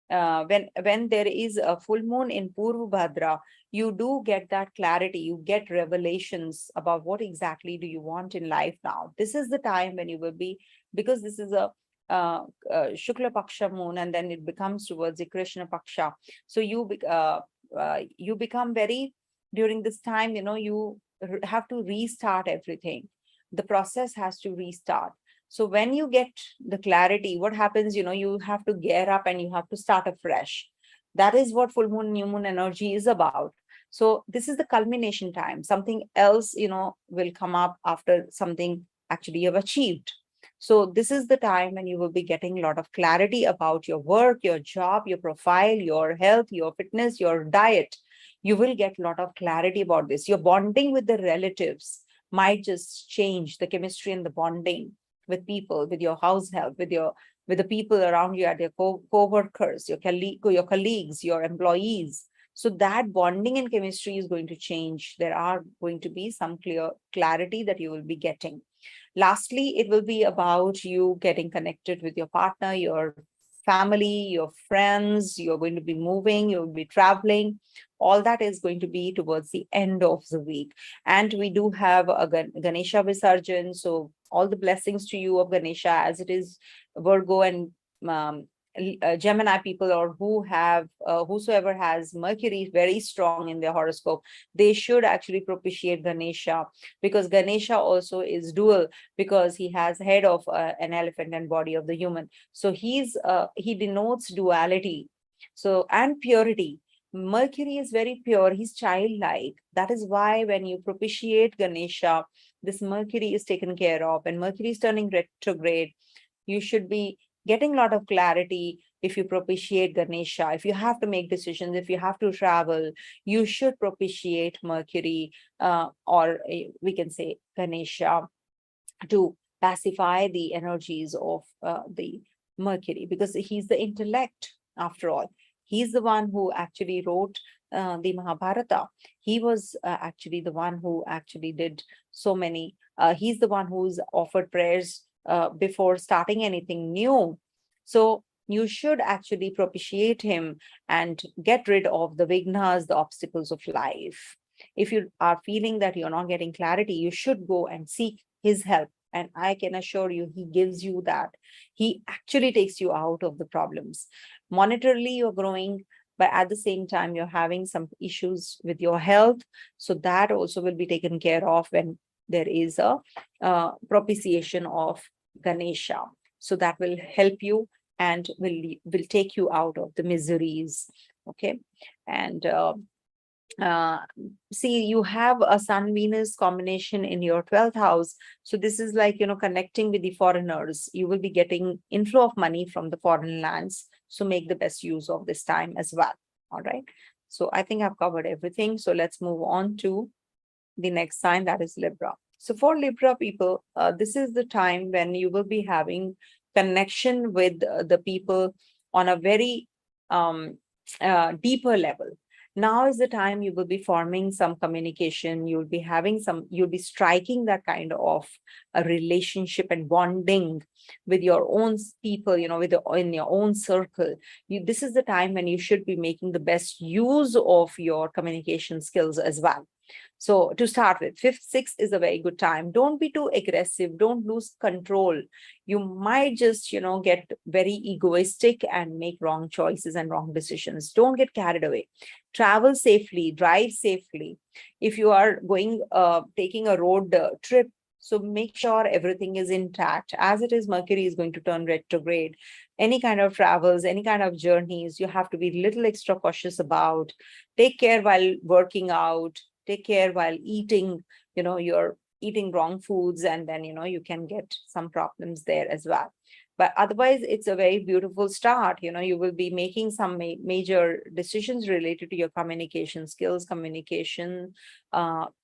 when there is a full moon in Purva Bhadra, you do get that clarity. You get revelations about what exactly do you want in life now. This is the time when you will be, because this is a Shukla Paksha moon, and then it becomes towards the Krishna Paksha. So you become very, during this time, you have to restart everything. The process has to restart. So when you get the clarity, what happens, you have to gear up and you have to start afresh. That is what full moon, new moon energy is about. So this is the culmination time. Something else, will come up after something actually you've achieved. So this is the time when you will be getting a lot of clarity about your work, your job, your profile, your health, your fitness, your diet. You will get a lot of clarity about this. Your bonding with the relatives might just change, the chemistry and the bonding with people, with your house help, with the people around you, at your co-workers, your colleagues, your employees. So that bonding and chemistry is going to change. There are going to be some clear clarity that you will be getting. Lastly, it will be about you getting connected with your partner, your family, your friends. You're going to be moving, you'll be traveling. All that is going to be towards the end of the week. And we do have a Ganesha Visarjan. So all the blessings to you of Ganesha, as it is Virgo and Gemini people, or whosoever has Mercury very strong in their horoscope, they should actually propitiate Ganesha, because Ganesha also is dual, because he has head of an elephant and body of the human. So he denotes duality, so, and purity. Mercury is very pure, he's childlike. That is why when you propitiate Ganesha, this Mercury is taken care of, and Mercury is turning retrograde. You should be getting a lot of clarity if you propitiate Ganesha. If you have to make decisions, if you have to travel, you should propitiate Mercury, or we can say Ganesha, to pacify the energies of the Mercury, because he's the intellect after all. He's the one who actually wrote the Mahabharata. He was actually the one who actually did so many. He's the one who's offered prayers before starting anything new. So you should actually propitiate him and get rid of the vignas, the obstacles of life. If you are feeling that you're not getting clarity, you should go and seek his help. And I can assure you, he gives you that. He actually takes you out of the problems. Monetarily, you're growing, but at the same time, you're having some issues with your health. So that also will be taken care of when there is a propitiation of Ganesha. So that will help you and will take you out of the miseries. Okay. And see, you have a Sun Venus combination in your 12th house. So this is like, connecting with the foreigners. You will be getting inflow of money from the foreign lands. So make the best use of this time as well. All right. So I think I've covered everything. So let's move on to the next sign, that is Libra. So for Libra people, this is the time when you will be having connection with the people on a very deeper level. Now is the time you will be forming some communication. You'll be striking that kind of a relationship and bonding with your own people, in your own circle. This is the time when you should be making the best use of your communication skills as well. So to start with, 5th, 6th is a very good time. Don't be too aggressive. Don't lose control. You might just, get very egoistic and make wrong choices and wrong decisions. Don't get carried away. Travel safely, drive safely. If you are going, taking a road trip, so make sure everything is intact. As it is, Mercury is going to turn retrograde. Any kind of travels, any kind of journeys, you have to be a little extra cautious about. Take care while working out. Take care while eating. You're eating wrong foods, and then, you can get some problems there as well. But otherwise, it's a very beautiful start. You will be making some major decisions related to your communication skills,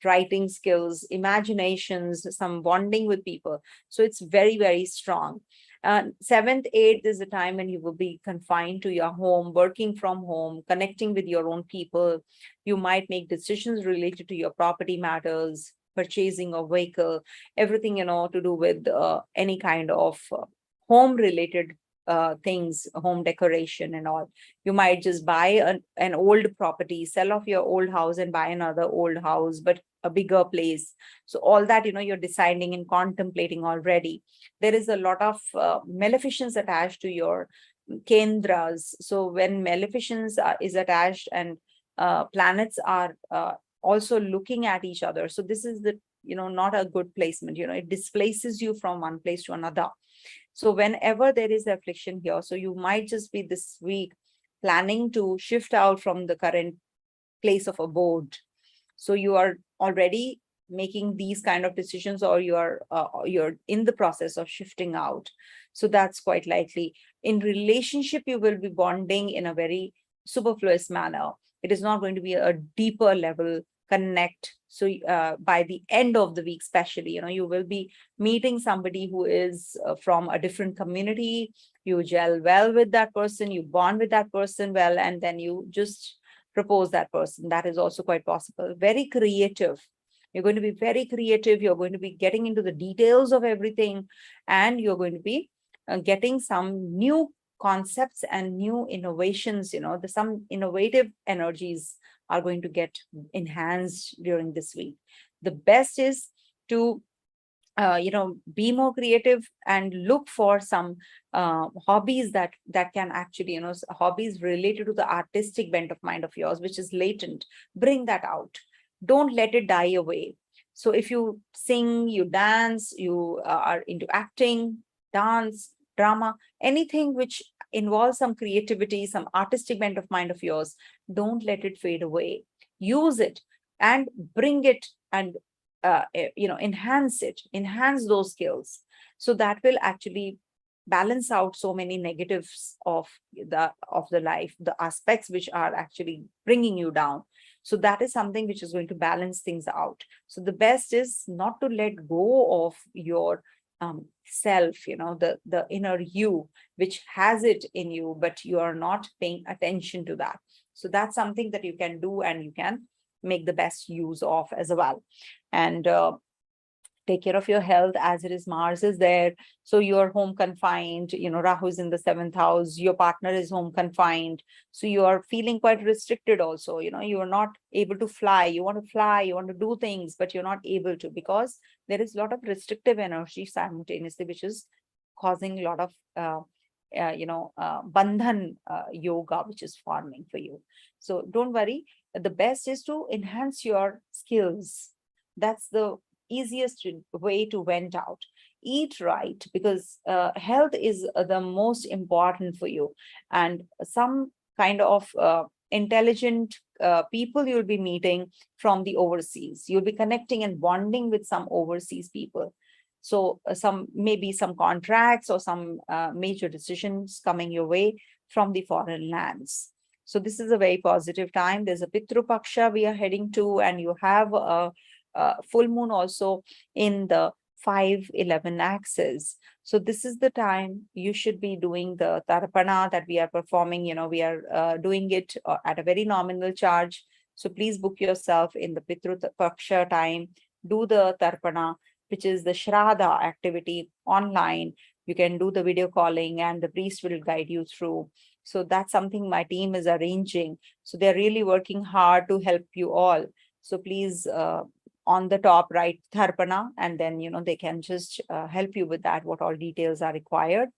writing skills, imaginations, some bonding with people. So it's very, very strong. 7th, 8th is the time when you will be confined to your home, working from home, connecting with your own people. You might make decisions related to your property matters, purchasing a vehicle, everything, to do with any kind of home related things, home decoration and all. You might just buy an old property, sell off your old house and buy another old house, but a bigger place. So all that, you're deciding and contemplating already. There is a lot of maleficence attached to your kendras. So when maleficence is attached and planets are also looking at each other. So this is the, not a good placement. It displaces you from one place to another. So whenever there is affliction here, so you might just be this week planning to shift out from the current place of abode. So you are already making these kind of decisions, or you're in the process of shifting out. So that's quite likely. In relationship, you will be bonding in a very superfluous manner. It is not going to be a deeper level connect. So by the end of the week, especially, you will be meeting somebody who is from a different community. You gel well with that person, you bond with that person well, and then you just propose that person. That is also quite possible. Very creative. You're going to be very creative. You're going to be getting into the details of everything, and you're going to be getting some new concepts and new innovations. Some innovative energies are going to get enhanced during this week. The best is to be more creative and look for some hobbies that can actually, hobbies related to the artistic bent of mind of yours, which is latent. Bring that out. Don't let it die away. So if you sing, you dance, you are into acting, dance, drama, anything which involves some creativity, some artistic bent of mind of yours, don't let it fade away. Use it and bring it and enhance those skills. So that will actually balance out so many negatives of the life, the aspects which are actually bringing you down. So that is something which is going to balance things out. So the best is not to let go of your self, the inner you, which has it in you, but you are not paying attention to that. So that's something that you can do and you can make the best use of as well. And take care of your health, as it is Mars is there. So you're home confined, Rahu is in the 7th house, your partner is home confined. So you are feeling quite restricted also, you are not able to fly. You want to fly, you want to do things, but you're not able to, because there is a lot of restrictive energy simultaneously, which is causing a lot of, bandhan yoga, which is forming for you. So don't worry. The best is to enhance your skills. That's the easiest way to vent out. Eat right, because health is the most important for you. And some kind of intelligent people you'll be meeting from the overseas. You'll be connecting and bonding with some overseas people. So maybe some contracts or some major decisions coming your way from the foreign lands. So this is a very positive time. There's a Pitru Paksha we are heading to, and you have a full moon also in the 5-11 axis. So this is the time you should be doing the Tharpana that we are performing. We are doing it at a very nominal charge. So please book yourself in the Pitru Paksha time. Do the Tharpana, which is the Shraddha activity online. You can do the video calling and the priest will guide you through. So that's something my team is arranging. So they're really working hard to help you all. So please, on the top right, Tharpana, and then, they can just help you with that, what all details are required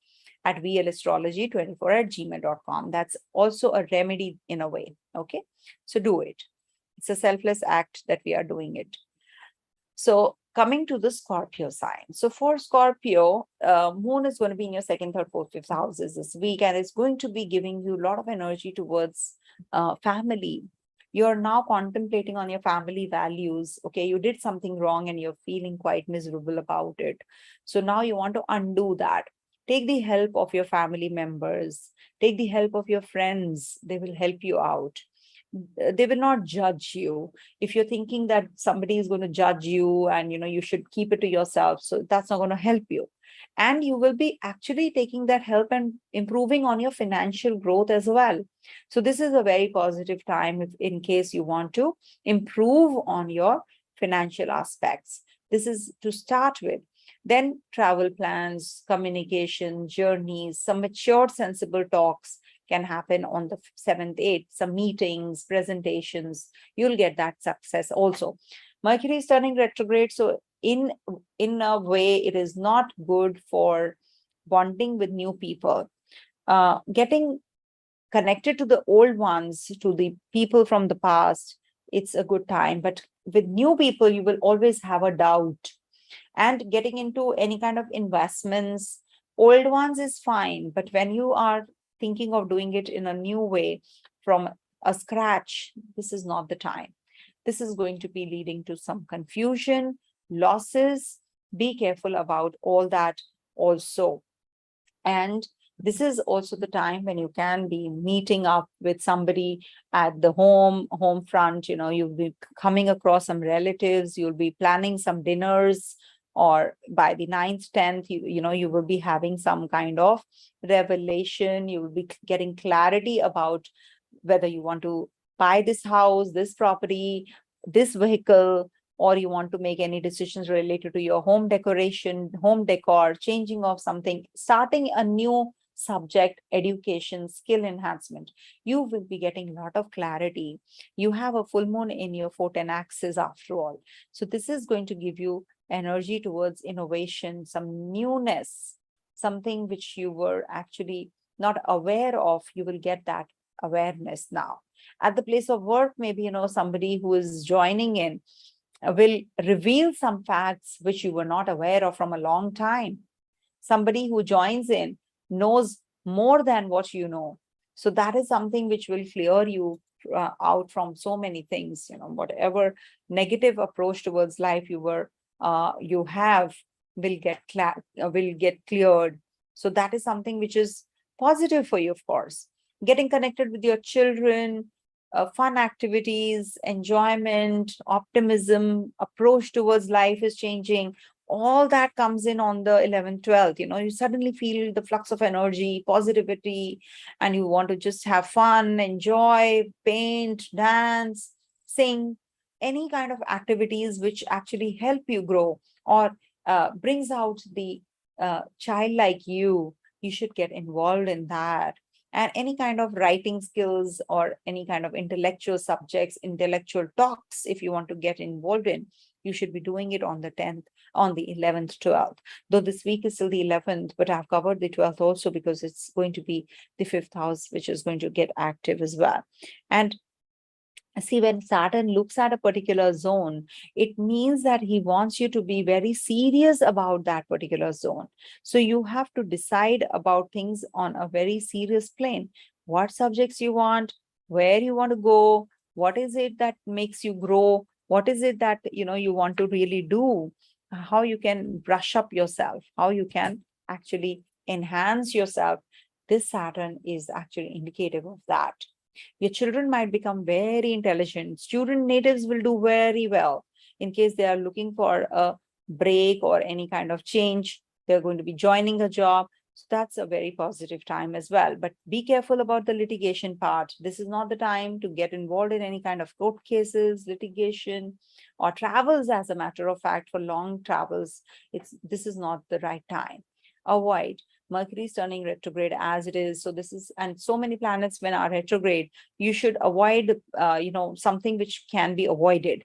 at vlastrology24@gmail.com. That's also a remedy in a way. Okay. So do it. It's a selfless act that we are doing it. So coming to the Scorpio sign. So for Scorpio, moon is going to be in your 2nd, 3rd, 4th, 5th houses this week, and it's going to be giving you a lot of energy towards family. You're now contemplating on your family values. Okay, you did something wrong and you're feeling quite miserable about it. So now you want to undo that. Take the help of your family members. Take the help of your friends. They will help you out. They will not judge you. If you're thinking that somebody is going to judge you and you should keep it to yourself, so that's not going to help you. And you will be actually taking that help and improving on your financial growth as well. So this is a very positive time if in case you want to improve on your financial aspects. This is to start with. Then travel plans, communication, journeys, some mature, sensible talks can happen on the 7th, 8th, some meetings, presentations. You'll get that success also. Mercury is turning retrograde. So in a way, it is not good for bonding with new people. Getting connected to the old ones, to the people from the past, it's a good time. But with new people, you will always have a doubt. And getting into any kind of investments, old ones is fine. But when you are thinking of doing it in a new way from a scratch, this is not the time. This is going to be leading to some confusion, losses. Be careful about all that also. And this is also the time when you can be meeting up with somebody at the home front. You'll be coming across some relatives, you'll be planning some dinners, or by the 9th, 10th, you will be having some kind of revelation. You will be getting clarity about whether you want to buy this house, this property, this vehicle, or you want to make any decisions related to your home decoration, home decor, changing of something, starting a new subject, education, skill enhancement. You will be getting a lot of clarity. You have a full moon in your 4th axis after all. So this is going to give you energy towards innovation, some newness, something which you were actually not aware of. You will get that awareness now. At the place of work, maybe, somebody who is joining in will reveal some facts which you were not aware of from a long time. Somebody who joins in knows more than what you know. So that is something which will clear you out from so many things. Whatever negative approach towards life you have will get cleared. So that is something which is positive for you, of course. Getting connected with your children, fun activities, enjoyment, optimism, approach towards life is changing. all that comes in on the 11th, 12th. You suddenly feel the flux of energy, positivity, and you want to just have fun, enjoy, paint, dance, sing, any kind of activities which actually help you grow or brings out the childlike you. You should get involved in that. And any kind of writing skills or any kind of intellectual subjects, intellectual talks, if you want to get involved in, you should be doing it on the 10th, on the 11th, 12th. Though this week is still the 11th, but I've covered the 12th also because it's going to be the 5th house, which is going to get active as well. And see, when Saturn looks at a particular zone, it means that he wants you to be very serious about that particular zone. So you have to decide about things on a very serious plane. What subjects you want, where you want to go, what is it that makes you grow, what is it that you want to really do, how you can brush up yourself, how you can actually enhance yourself. This Saturn is actually indicative of that. Your children might become very intelligent. Student natives will do very well in case they are looking for a break or any kind of change. They're going to be joining a job. So that's a very positive time as well. But be careful about the litigation part. This is not the time to get involved in any kind of court cases, litigation, or travels, as a matter of fact, for long travels. This is not the right time. Avoid. Mercury is turning retrograde as it is. So this is, and so many planets when are retrograde, you should avoid, something which can be avoided.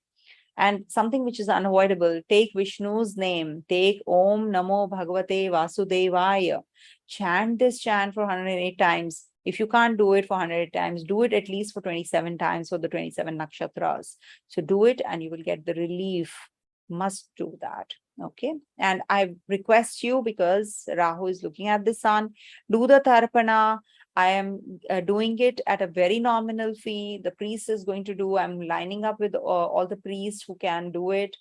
And something which is unavoidable, take Vishnu's name, take Om Namo Bhagavate Vasudevaya. Chant this chant for 108 times. If you can't do it for 100 times, do it at least for 27 times for the 27 nakshatras. So do it and you will get the relief. Must do that. Okay. And I request you, because Rahu is looking at the sun, do the Tharpana. I am doing it at a very nominal fee. The priest is going to do, I'm lining up with all the priests who can do it.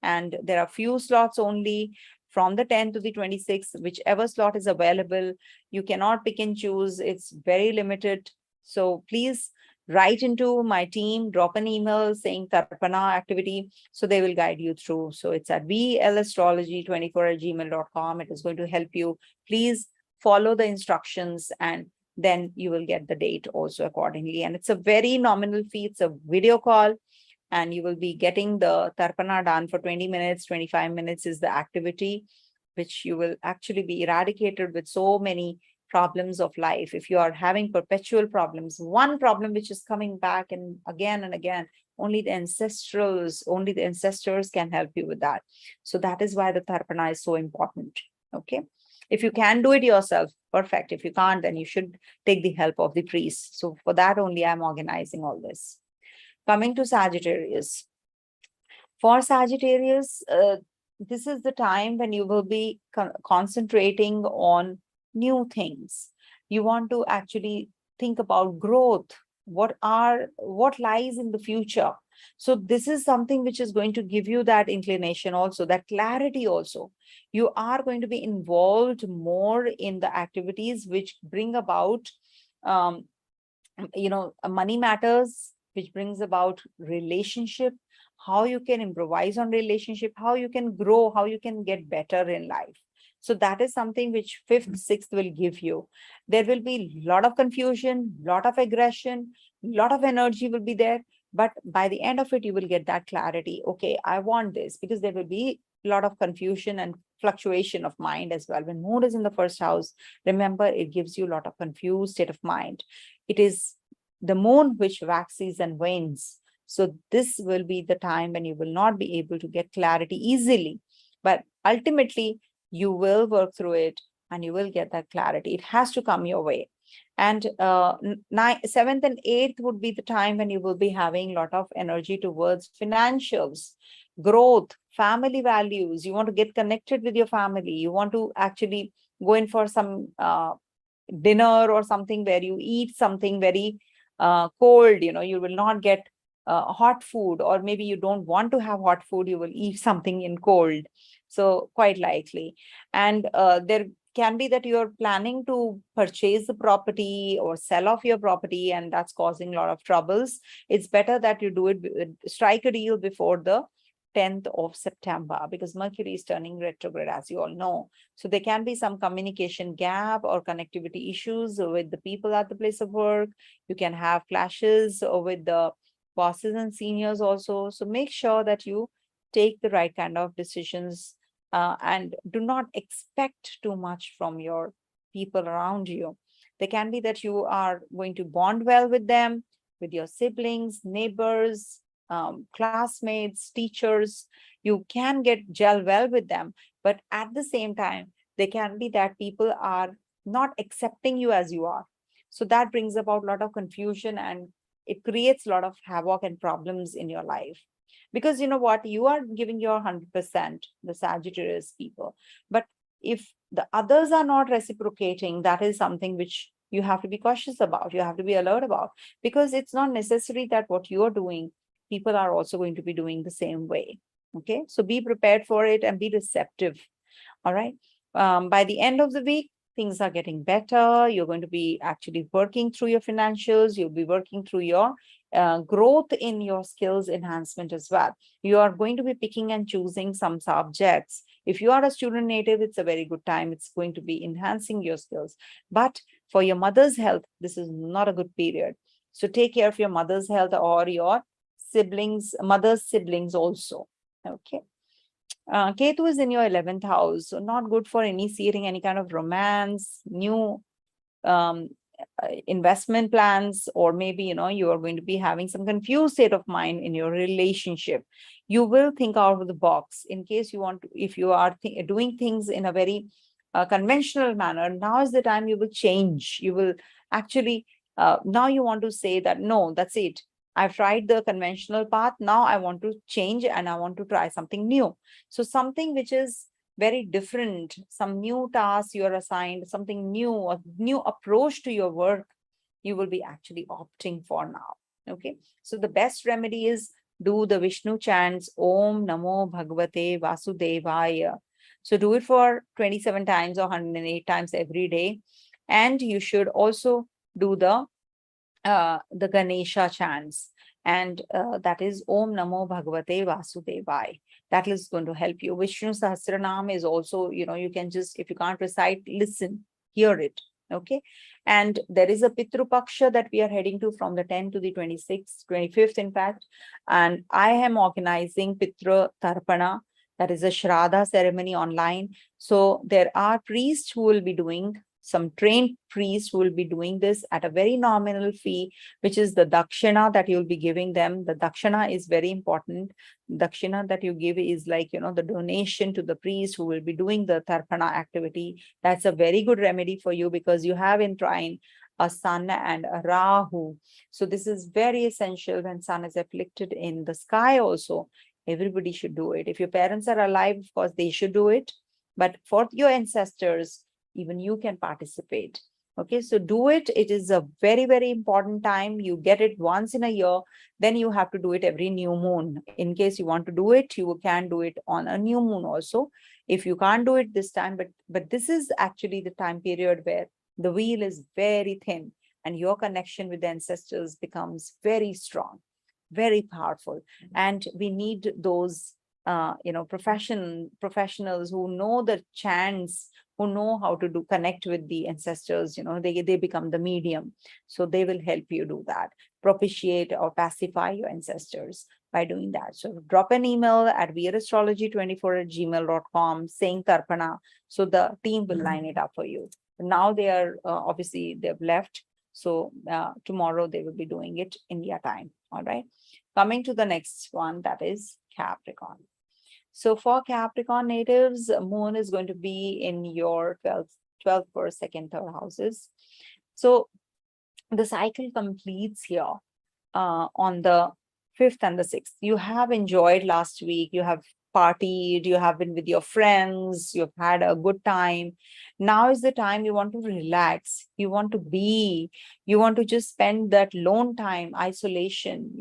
And there are few slots only from the 10th to the 26th, whichever slot is available. You cannot pick and choose. It's very limited. So please write into my team, drop an email saying Tharpana activity, so they will guide you through. So it's at vlastrology24@gmail.com. It is going to help you. Please follow the instructions and then you will get the date also accordingly. And it's a very nominal fee. It's a video call and you will be getting the Tharpana done for 20 minutes, 25 minutes is the activity, which you will actually be eradicated with so many problems of life. If you are having perpetual problems, one problem which is coming back and again, only the ancestors can help you with that. So that is why the Tharpana is so important. Okay. If you can do it yourself, perfect. If you can't, then you should take the help of the priest. So for that only, I'm organizing all this. Coming to Sagittarius. For Sagittarius, this is the time when you will be concentrating on new things. You want to actually think about growth. What lies in the future? So this is something which is going to give you that inclination also, that clarity also. You are going to be involved more in the activities which bring about, money matters, which brings about relationship, how you can improvise on relationship, how you can grow, how you can get better in life. So that is something which 5th, 6th will give you. There will be a lot of confusion, lot of aggression, lot of energy will be there. But by the end of it, you will get that clarity. Okay, I want this, because there will be a lot of confusion and fluctuation of mind as well. When Moon is in the 1st house, remember, it gives you a lot of confused state of mind. It is the Moon which waxes and wanes. So this will be the time when you will not be able to get clarity easily. But ultimately, you will work through it and you will get that clarity. It has to come your way. And 7th and 8th would be the time when you will be having a lot of energy towards financials, growth, family values. You want to get connected with your family. You want to actually go in for some dinner or something where you eat something very cold. You will not get hot food, or maybe you don't want to have hot food. You will eat something in cold. So quite likely. And there can be that you're planning to purchase the property or sell off your property, and that's causing a lot of troubles. It's better that you do it, strike a deal before the 10th of September, because Mercury is turning retrograde, as you all know. So there can be some communication gap or connectivity issues with the people at the place of work. You can have clashes with the bosses and seniors also. So make sure that you take the right kind of decisions and do not expect too much from your people around you. There can be that you are going to bond well with them, with your siblings, neighbors, classmates, teachers. You can get gel well with them, but at the same time, there can be that people are not accepting you as you are. So that brings about a lot of confusion, and it creates a lot of havoc and problems in your life. Because you know what, you are giving your 100%, the Sagittarius people. But if the others are not reciprocating, that is something which you have to be cautious about. You have to be alert about, because it's not necessary that what you're doing, people are also going to be doing the same way. Okay, so be prepared for it and be receptive. All right. By the end of the week, things are getting better. You're going to be actually working through your financials. You'll be working through your growth in your skills enhancement as well. You are going to be picking and choosing some subjects. If you are a student native, it's a very good time. It's going to be enhancing your skills. But for your mother's health, this is not a good period. So take care of your mother's health or your siblings, mother's siblings also. Okay. Ketu is in your 11th house, so not good for initiating any kind of romance, new investment plans, or maybe, you are going to be having some confused state of mind in your relationship. You will think out of the box in case you want to, if you are doing things in a very conventional manner. Now is the time you will change. You will actually, now you want to say that, no, that's it. I've tried the conventional path. Now I want to change and I want to try something new. So something which is very different, some new task you are assigned, something new, a new approach to your work, you will be actually opting for now. Okay. So the best remedy is do the Vishnu chants, Om Namo Bhagavate Vasudevaya. So do it for 27 times or 108 times every day. And you should also do the Ganesha chants, and that is Om Namo Bhagavate Vasudevaya. That is going to help you. Vishnu Sahasranam is also, you can just, if you can't recite, listen, hear it. Okay. And there is a Pitru Paksha that we are heading to from the 10th to the 26th, 25th, in fact. And I am organizing Pitru Tharpana, that is a Shraddha ceremony online. So there are priests who will be doing, some trained priests who will be doing this at a very nominal fee, which is the dakshina that you'll be giving them. The dakshina is very important. Dakshina that you give is like, the donation to the priest who will be doing the Tharpana activity. That's a very good remedy for you, because you have in trine a Sun and a Rahu. So this is very essential. When Sun is afflicted in the sky also, everybody should do it. If your parents are alive, of course, they should do it. But for your ancestors, even you can participate. Okay, so do it. It is a very, very important time. You get it once in a year, then you have to do it every new moon. In case you want to do it, you can do it on a new moon also. If you can't do it this time, but this is actually the time period where the wheel is very thin and your connection with the ancestors becomes very strong, very powerful. And we need those professionals who know the chants, who know how to connect with the ancestors. They become the medium. So they will help you do that, propitiate or pacify your ancestors by doing that. So drop an email at weirastrology24@gmail.com saying Tarpana. So the team will line it up for you. Now they are, obviously they've left. So tomorrow they will be doing it India time. All right. Coming to the next one, that is Capricorn. So for Capricorn natives, Moon is going to be in your 12th, 1st, 2nd, 3rd houses. So the cycle completes here on the 5th and the 6th. You have enjoyed last week. You have partied. You have been with your friends. You've had a good time. Now is the time you want to relax. You want to be. You want to just spend that lone time, isolation.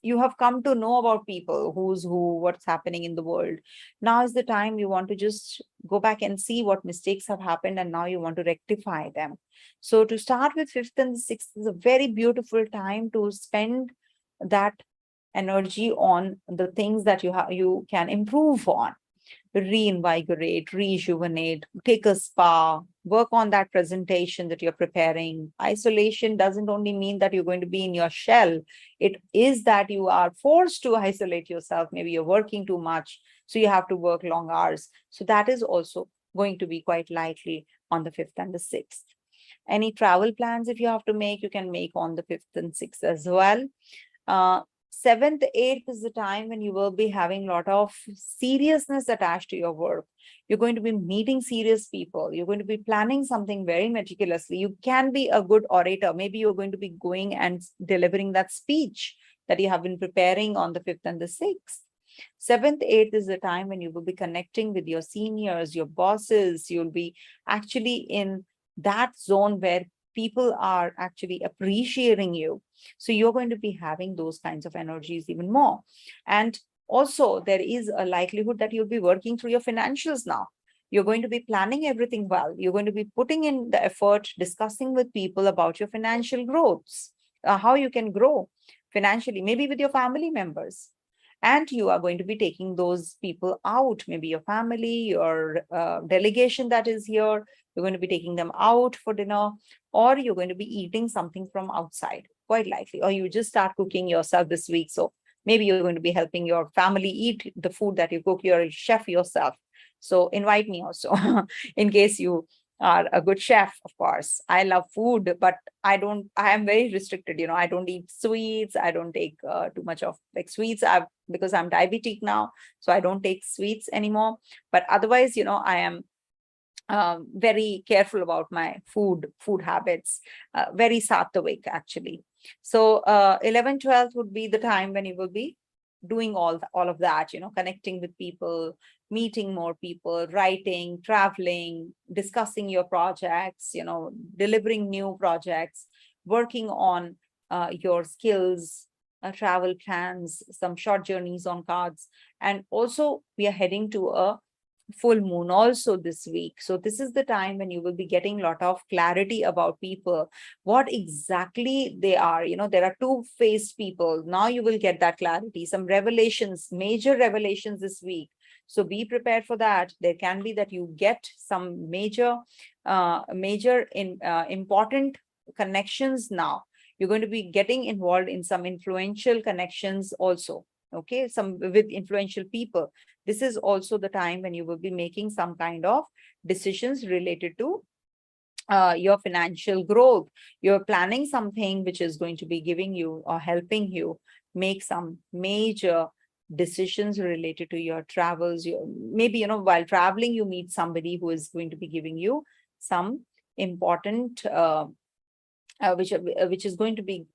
You have come to know about people, who's who, what's happening in the world. Now is the time you want to just go back and see what mistakes have happened, and now you want to rectify them. So to start with 5th and 6th is a very beautiful time to spend that energy on the things that you can improve on. Reinvigorate, rejuvenate, take a spa, work on that presentation that you're preparing. Isolation doesn't only mean that you're going to be in your shell. It is that you are forced to isolate yourself. Maybe you're working too much, so you have to work long hours. So that is also going to be quite likely on the 5th and the 6th. Any travel plans, if you have to make, you can make on the 5th and 6th as well. 7th, 8th is the time when you will be having a lot of seriousness attached to your work. You're going to be meeting serious people. You're going to be planning something very meticulously. You can be a good orator. Maybe you're going to be going and delivering that speech that you have been preparing on the 5th and the 6th. 7th, 8th is the time when you will be connecting with your seniors, your bosses. You'll be actually in that zone where people are actually appreciating you. So you're going to be having those kinds of energies even more. And also there is a likelihood that you'll be working through your financials now. You're going to be planning everything well. You're going to be putting in the effort, discussing with people about your financial growths, how you can grow financially, maybe with your family members. And you are going to be taking those people out, maybe your family, your delegation that is here. You're going to be taking them out for dinner, or you're going to be eating something from outside, quite likely. Or you just start cooking yourself this week. So maybe you're going to be helping your family eat the food that you cook. You're a chef yourself. So invite me also in case you are a good chef, of course. I love food, but I am very restricted. I don't eat sweets. I don't take too much of like sweets because I'm diabetic now. So I don't take sweets anymore. But otherwise, I am very careful about my food habits, very sattvic actually. So 11, 12 would be the time when you will be doing all of that, connecting with people, meeting more people, writing, traveling, discussing your projects, delivering new projects, working on your skills, travel plans, some short journeys on cards. And also we are heading to a full moon also this week. So this is the time when you will be getting a lot of clarity about people, what exactly they are. There are two-faced people. Now you will get that clarity, some revelations, major revelations this week. So be prepared for that. There can be that you get some major important connections now. You're going to be getting involved in some influential connections also. Okay, some with influential people. This is also the time when you will be making some kind of decisions related to your financial growth. You're planning something which is going to be giving you or helping you make some major decisions related to your travels. Maybe, while traveling, you meet somebody who is going to be giving you some important which is going to be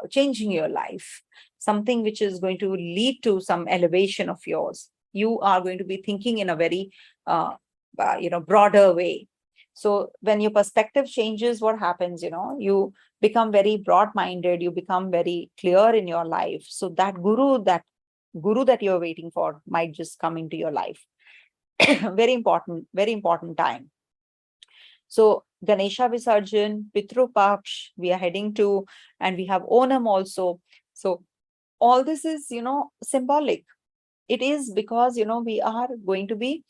changing your life, something which is going to lead to some elevation of yours. You are going to be thinking in a very broader way. So when your perspective changes, what happens? You become very broad-minded. You become very clear in your life. So that guru that you're waiting for might just come into your life. Very important time. So Ganesha Visarjan, Pitru Paksh, we are heading to, and we have Onam also. So all this is, symbolic. It is because, we are going to be,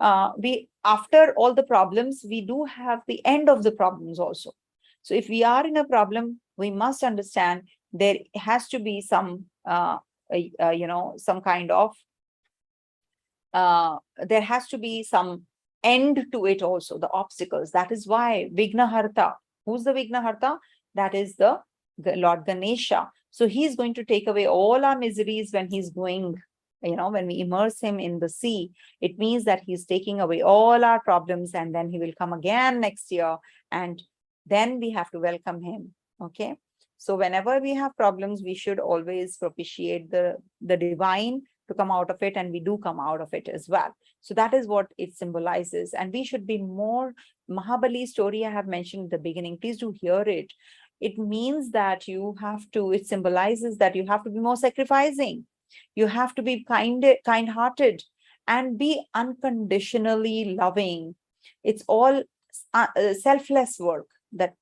after all the problems, we do have the end of the problems also. So if we are in a problem, we must understand there has to be some, some kind of, there has to be some end to it also, the obstacles. That is why Vignaharta, who's the Vignaharta? That is the Lord Ganesha. So he's going to take away all our miseries when he's going, when we immerse him in the sea. It means that he's taking away all our problems, and then he will come again next year, and then we have to welcome him. Okay. So whenever we have problems, we should always propitiate the divine to come out of it, and we do come out of it as well. So that is what it symbolizes. And we should be more, Mahabali story I have mentioned at the beginning, please do hear it. It means that it symbolizes that you have to be more sacrificing. You have to be kind-hearted and be unconditionally loving. It's all selfless work that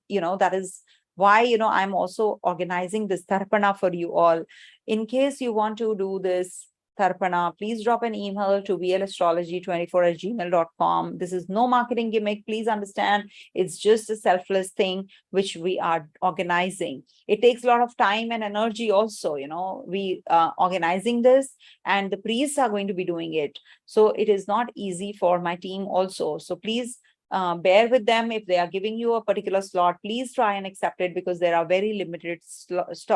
is why, I'm also organizing this Tharpana for you all. In case you want to do this Tharpana, please drop an email to vlastrology24@gmail.com. This is no marketing gimmick. Please understand, it's just a selfless thing which we are organizing. It takes a lot of time and energy also, we organizing this, and the priests are going to be doing it. So it is not easy for my team also. So please bear with them. If they are giving you a particular slot, please try and accept it, because there are very limited slots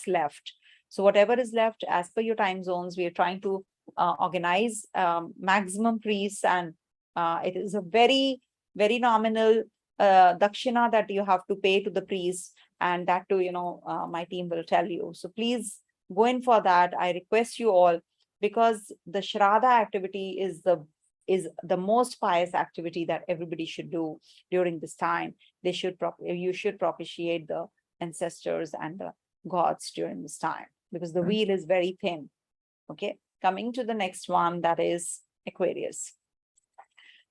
left. So whatever is left, as per your time zones, we are trying to organize maximum priests, and it is a very, very nominal dakshina that you have to pay to the priests, and that too, my team will tell you. So please go in for that. I request you all, because the Shraddha activity is the most pious activity that everybody should do during this time. You should propitiate the ancestors and the gods during this time, because the wheel is very thin. Okay, coming to the next one, that is Aquarius.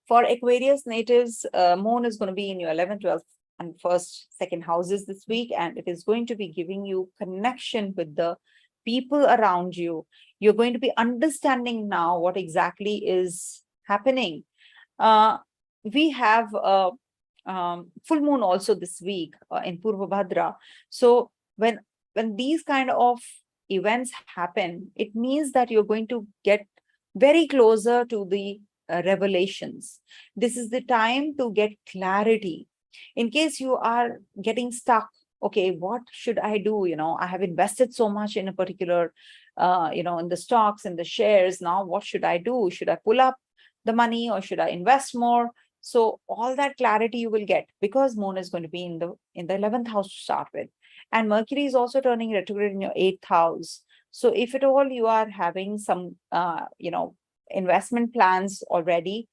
For Aquarius natives, Moon is going to be in your 11th, 12th, and 1st, 2nd houses this week, and it is going to be giving you connection with the people around you. You're going to be understanding now what exactly is happening. We have full moon also this week in Purva Bhadra. So when these kind of events happen, it means that you're going to get very closer to the revelations. This is the time to get clarity. In case you are getting stuck, okay, what should I do? I have invested so much in a particular, in the stocks and the shares. Now, what should I do? Should I pull up the money, or should I invest more? So all that clarity you will get, because Moon is going to be in the 11th house to start with. And Mercury is also turning retrograde in your 8th house. So if at all you are having some, investment plans already,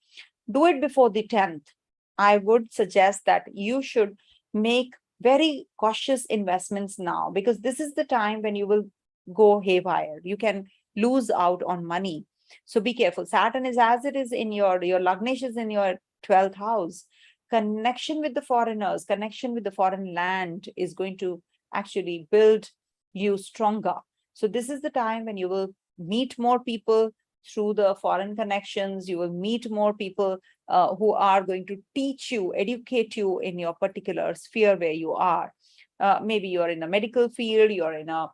do it before the 10th. I would suggest that you should make very cautious investments now, because this is the time when you will go haywire. You can lose out on money. So be careful. Saturn is, as it is in your Lagnesh is in your 12th house. Connection with the foreigners, connection with the foreign land is going to actually build you stronger. So this is the time when you will meet more people through the foreign connections. You will meet more people who are going to teach you, educate you in your particular sphere where you are. Maybe you're in a medical field, you're in a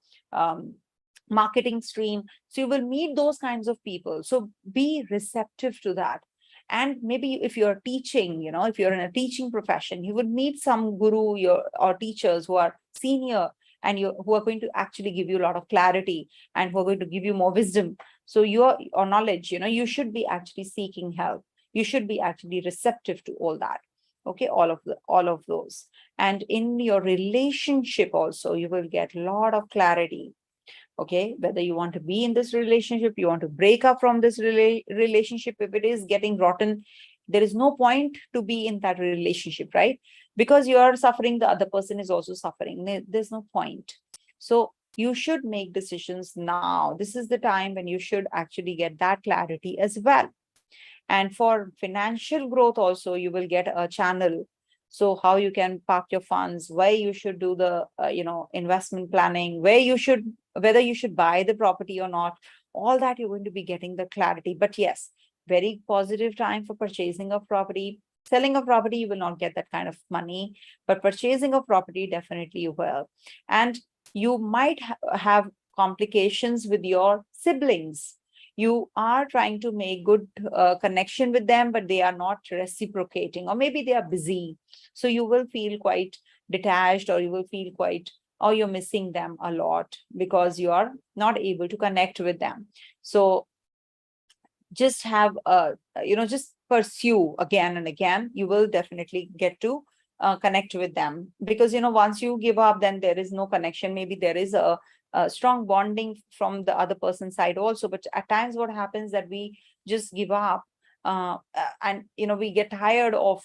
marketing stream. So you will meet those kinds of people. So be receptive to that. And maybe if you're teaching, if you're in a teaching profession, you would meet some guru or teachers who are senior, and who are going to actually give you a lot of clarity, and who are going to give you more wisdom. So your knowledge, you should be actually seeking help. You should be actually receptive to all that. Okay, all of those. And in your relationship also, you will get a lot of clarity. Okay, whether you want to be in this relationship, you want to break up from this relationship. If it is getting rotten, there is no point to be in that relationship, right? Because you are suffering, the other person is also suffering. There's no point. So you should make decisions now. This is the time when you should actually get that clarity as well. And for financial growth also, you will get a channel. So how you can park your funds, where you should do the investment planning, whether you should buy the property or not, all that you're going to be getting the clarity. But yes, very positive time for purchasing of property. Selling of property, you will not get that kind of money, but purchasing of property, definitely you will. And you might have complications with your siblings. You are trying to make good connection with them, but they are not reciprocating, or maybe they are busy. So you will feel quite detached, or you will feel or you're missing them a lot because you are not able to connect with them. So just have, just pursue again and again. You will definitely get to connect with them, because, once you give up, then there is no connection. Maybe there is a strong bonding from the other person's side also, but at times what happens that we just give up, and we get tired of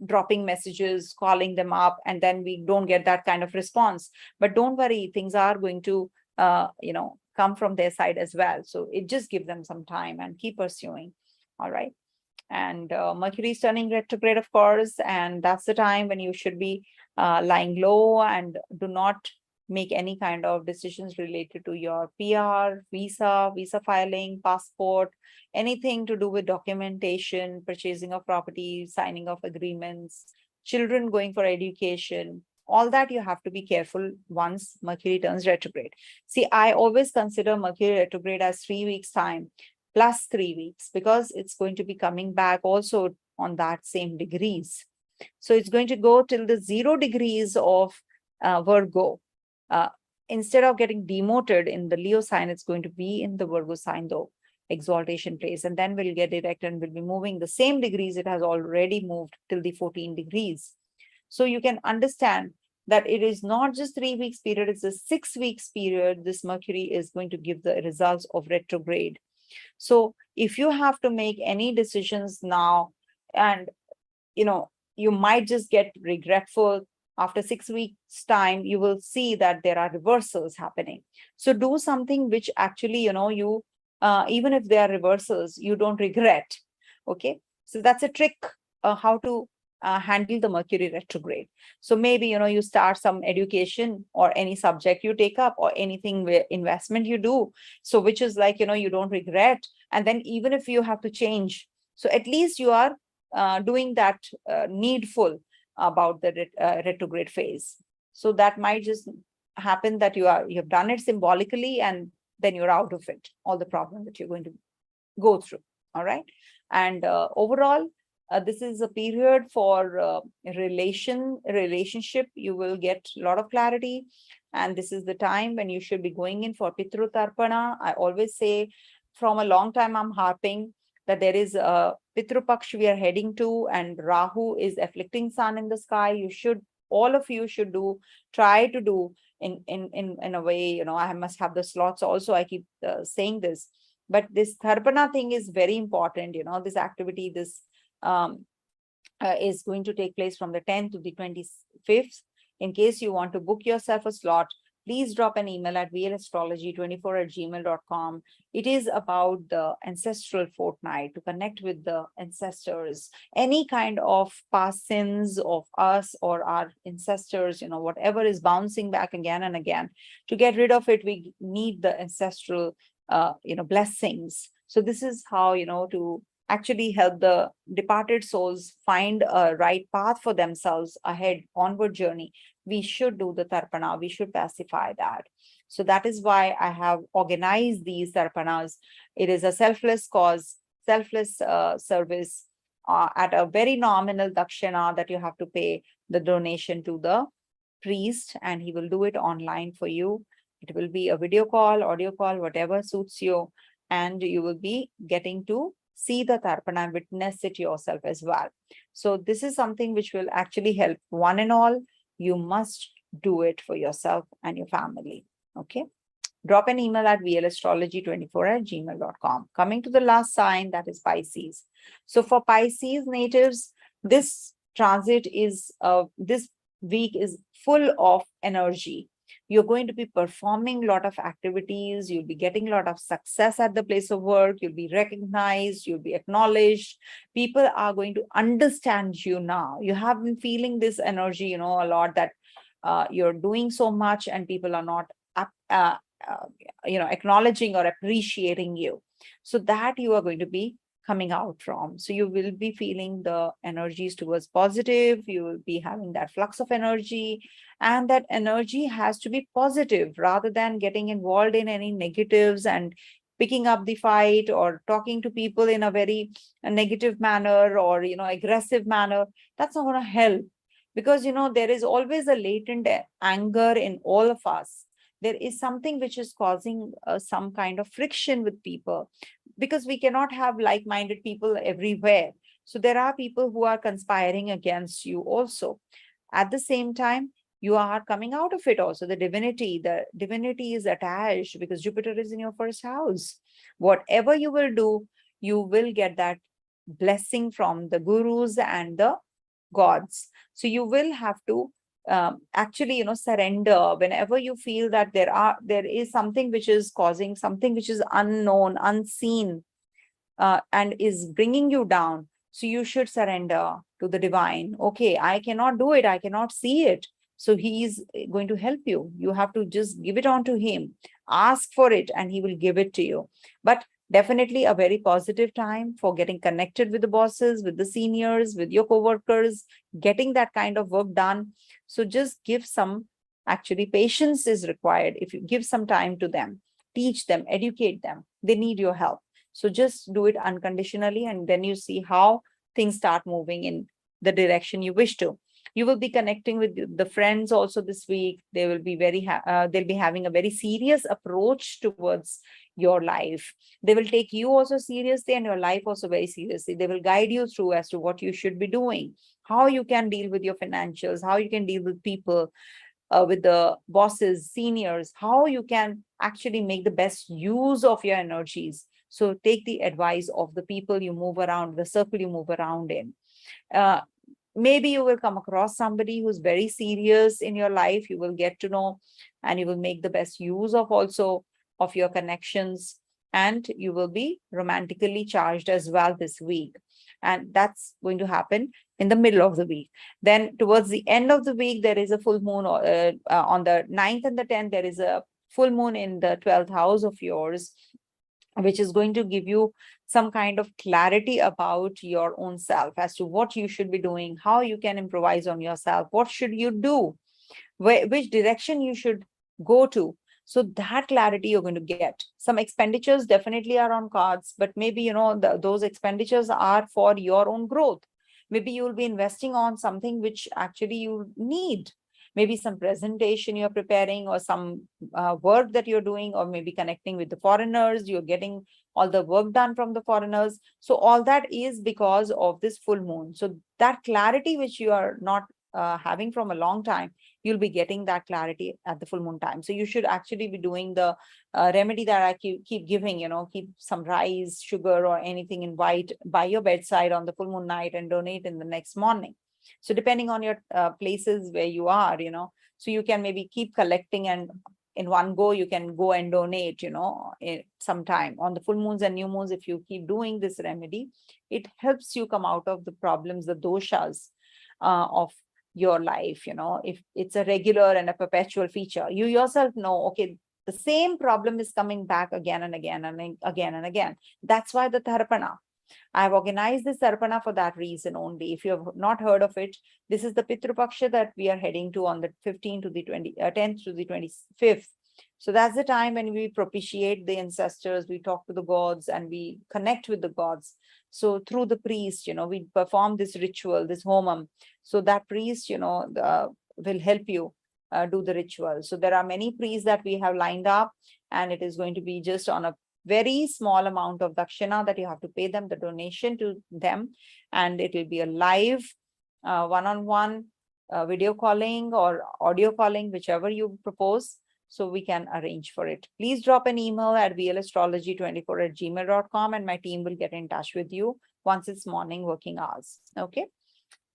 dropping messages, calling them up, and then we don't get that kind of response. But don't worry, things are going to come from their side as well. So it just give them some time and keep pursuing. All right. And Mercury is turning retrograde, of course, and that's the time when you should be lying low and do not make any kind of decisions related to your PR, visa filing, passport, anything to do with documentation, purchasing of property, signing of agreements, children going for education. All that you have to be careful once Mercury turns retrograde. See, I always consider Mercury retrograde as 3 weeks time plus 3 weeks, because it's going to be coming back also on that same degrees. So it's going to go till the 0 degrees of Virgo. Instead of getting demoted in the Leo sign, it's going to be in the Virgo sign, though, exaltation place, and then we'll get direct and will be moving the same degrees it has already moved till the 14 degrees. So you can understand that it is not just 3 weeks period, it's a 6 weeks period. This Mercury is going to give the results of retrograde. So if you have to make any decisions now, and you might just get regretful after 6 weeks time, you will see that there are reversals happening. So do something which actually, you even if there are reversals, you don't regret. Okay, so that's a trick how to handle the Mercury retrograde. So maybe, you start some education or any subject you take up or anything where investment you do. So which is like, you don't regret. And then even if you have to change, so at least you are doing that needful about the retrograde phase. So that might just happen that you've done it symbolically, and then you're out of it, all the problem that you're going to go through. All right. And overall, this is a period for relationship. You will get a lot of clarity. And this is the time when you should be going in for Pitru Tharpana. I always say, from a long time, I'm harping that there is a Pitru Paksh we are heading to, and Rahu is afflicting sun in the sky. All of you should try to do in a way, I must have the slots also. I keep saying this, but this Tharpana thing is very important. This activity, this is going to take place from the 10th to the 25th. In case you want to book yourself a slot, please drop an email at vlastrology24@gmail.com. It is about the ancestral fortnight, to connect with the ancestors, any kind of past sins of us or our ancestors, whatever is bouncing back again and again. To get rid of it, we need the ancestral, blessings. So this is how, to actually help the departed souls find a right path for themselves ahead, onward journey. We should do the Tharpana, we should pacify that. So that is why I have organized these Tharpanas. It is a selfless cause, selfless service at a very nominal dakshina that you have to pay the donation to the priest, and he will do it online for you. It will be a video call, audio call, whatever suits you, and you will be getting to see the Tharpana and witness it yourself as well. So this is something which will actually help one and all. You must do it for yourself and your family. Okay. Drop an email at vlastrology24@gmail.com. Coming to the last sign, that is Pisces. So for Pisces natives, this transit is, this week is full of energy. You're going to be performing a lot of activities. You'll be getting a lot of success at the place of work. You'll be recognized. You'll be acknowledged. People are going to understand you now. You have been feeling this energy, a lot, that you're doing so much and people are not acknowledging or appreciating you. So that you are going to be coming out from. So you will be feeling the energies towards positive. You will be having that flux of energy, and that energy has to be positive rather than getting involved in any negatives and picking up the fight or talking to people in a very negative manner or, aggressive manner. That's not going to help, because, there is always a latent anger in all of us. There is something which is causing some kind of friction with people, because we cannot have like-minded people everywhere. So there are people who are conspiring against you also. At the same time, you are coming out of it also. The divinity is attached, because Jupiter is in your first house. Whatever you will do, you will get that blessing from the gurus and the gods. So you will have to actually, surrender whenever you feel that there is something which is causing something which is unknown, unseen, and is bringing you down. So you should surrender to the divine. Okay, I cannot do it. I cannot see it. So he is going to help you. You have to just give it on to him. Ask for it and he will give it to you. But definitely a very positive time for getting connected with the bosses, with the seniors, with your co-workers, getting that kind of work done. So just give some, actually patience is required. If you give some time to them, teach them, educate them, they need your help. So just do it unconditionally, and then you see how things start moving in the direction you wish to. You will be connecting with the friends also this week. They will be they'll be having a very serious approach towards your life. They will take you also seriously and your life also very seriously. They will guide you through as to what you should be doing, how you can deal with your financials, how you can deal with people, with the bosses, seniors, how you can actually make the best use of your energies. So take the advice of the people you move around, the circle you move around in. Maybe you will come across somebody who's very serious in your life. You will get to know, and you will make the best use of also of your connections, and you will be romantically charged as well this week. And that's going to happen in the middle of the week. Then towards the end of the week, there is a full moon on the 9th and the 10th. There is a full moon in the 12th house of yours, which is going to give you some kind of clarity about your own self as to what you should be doing, how you can improvise on yourself, what should you do, which direction you should go to. So that clarity you're going to get. Some expenditures definitely are on cards, but maybe, those expenditures are for your own growth. Maybe you'll be investing on something which actually you need. Maybe some presentation you're preparing, or some work that you're doing, or maybe connecting with the foreigners. You're getting all the work done from the foreigners. So all that is because of this full moon. So that clarity which you are not having from a long time, you'll be getting that clarity at the full moon time. So you should actually be doing the remedy that I keep giving, keep some rice, sugar, or anything in white by your bedside on the full moon night and donate in the next morning. So depending on your places where you are, so you can maybe keep collecting, and in one go, you can go and donate, sometime on the full moons and new moons. If you keep doing this remedy, it helps you come out of the problems, the doshas of your life. If it's a regular and a perpetual feature, you yourself know, okay, the same problem is coming back again and again and again and again. That's why the Tharpana. I've organized this Tharpana for that reason only. If you have not heard of it, this is the Pitru Paksha that we are heading to on the 15th to the 10th to the 25th. So that's the time when we propitiate the ancestors, we talk to the gods, and we connect with the gods. So through the priest, we perform this ritual, this homam. So that priest, will help you do the ritual. So there are many priests that we have lined up, and it is going to be just on a very small amount of dakshina that you have to pay them, the donation to them. And it will be a live one-on-one video calling or audio calling, whichever you propose. So we can arrange for it. Please drop an email at vlastrology24@gmail.com, and my team will get in touch with you once it's morning working hours. Okay.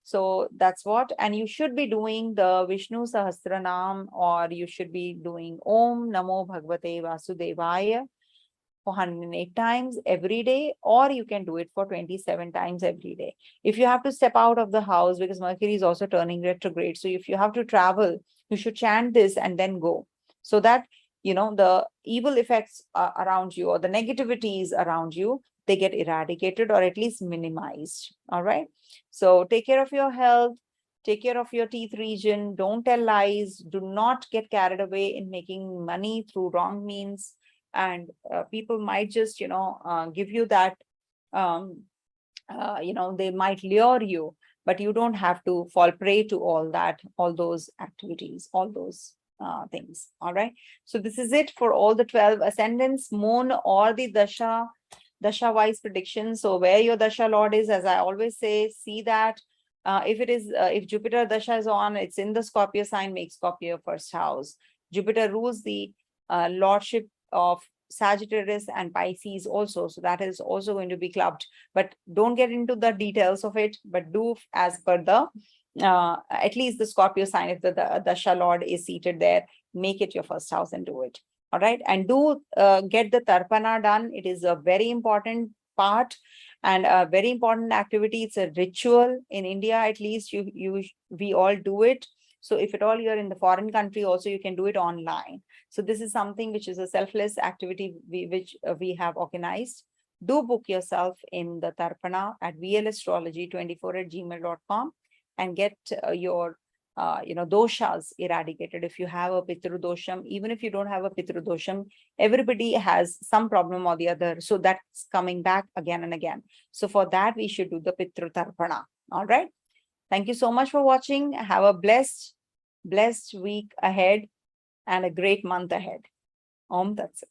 So that's what, and you should be doing the Vishnu Sahasranam, or you should be doing Om Namo Bhagavate Vasudevaya for 108 times every day, or you can do it for 27 times every day. If you have to step out of the house, because Mercury is also turning retrograde, so if you have to travel, you should chant this and then go, so that the evil effects around you, or the negativities around you, they get eradicated or at least minimized. All right. So take care of your health, take care of your teeth region, don't tell lies, do not get carried away in making money through wrong means. And people might just, give you that, they might lure you, but you don't have to fall prey to all that, all those activities, all those things. All right. So this is it for all the 12 ascendants, moon, or the Dasha Vise predictions. So where your Dasha Lord is, as I always say, see that. If Jupiter Dasha is on, it's in the Scorpio sign, make Scorpio your first house. Jupiter rules the lordship of Sagittarius and Pisces also. So that is also going to be clubbed, but don't get into the details of it, but do as per the, at least the Scorpio sign, if the Dasha Lord is seated there, make it your first house and do it. All right. And do get the Tharpana done. It is a very important part. And a very important activity, it's a ritual in India, at least we all do it. So if at all you're in the foreign country, also you can do it online. So this is something which is a selfless activity which we have organized. Do book yourself in the Tharpana at vlastrology24@gmail.com and get your doshas eradicated. If you have a pitru dosham, even if you don't have a pitru dosham, everybody has some problem or the other. So that's coming back again and again. So for that, we should do the pitru tarpana. All right. Thank you so much for watching. Have a blessed week ahead and a great month ahead. Om Tat Sat.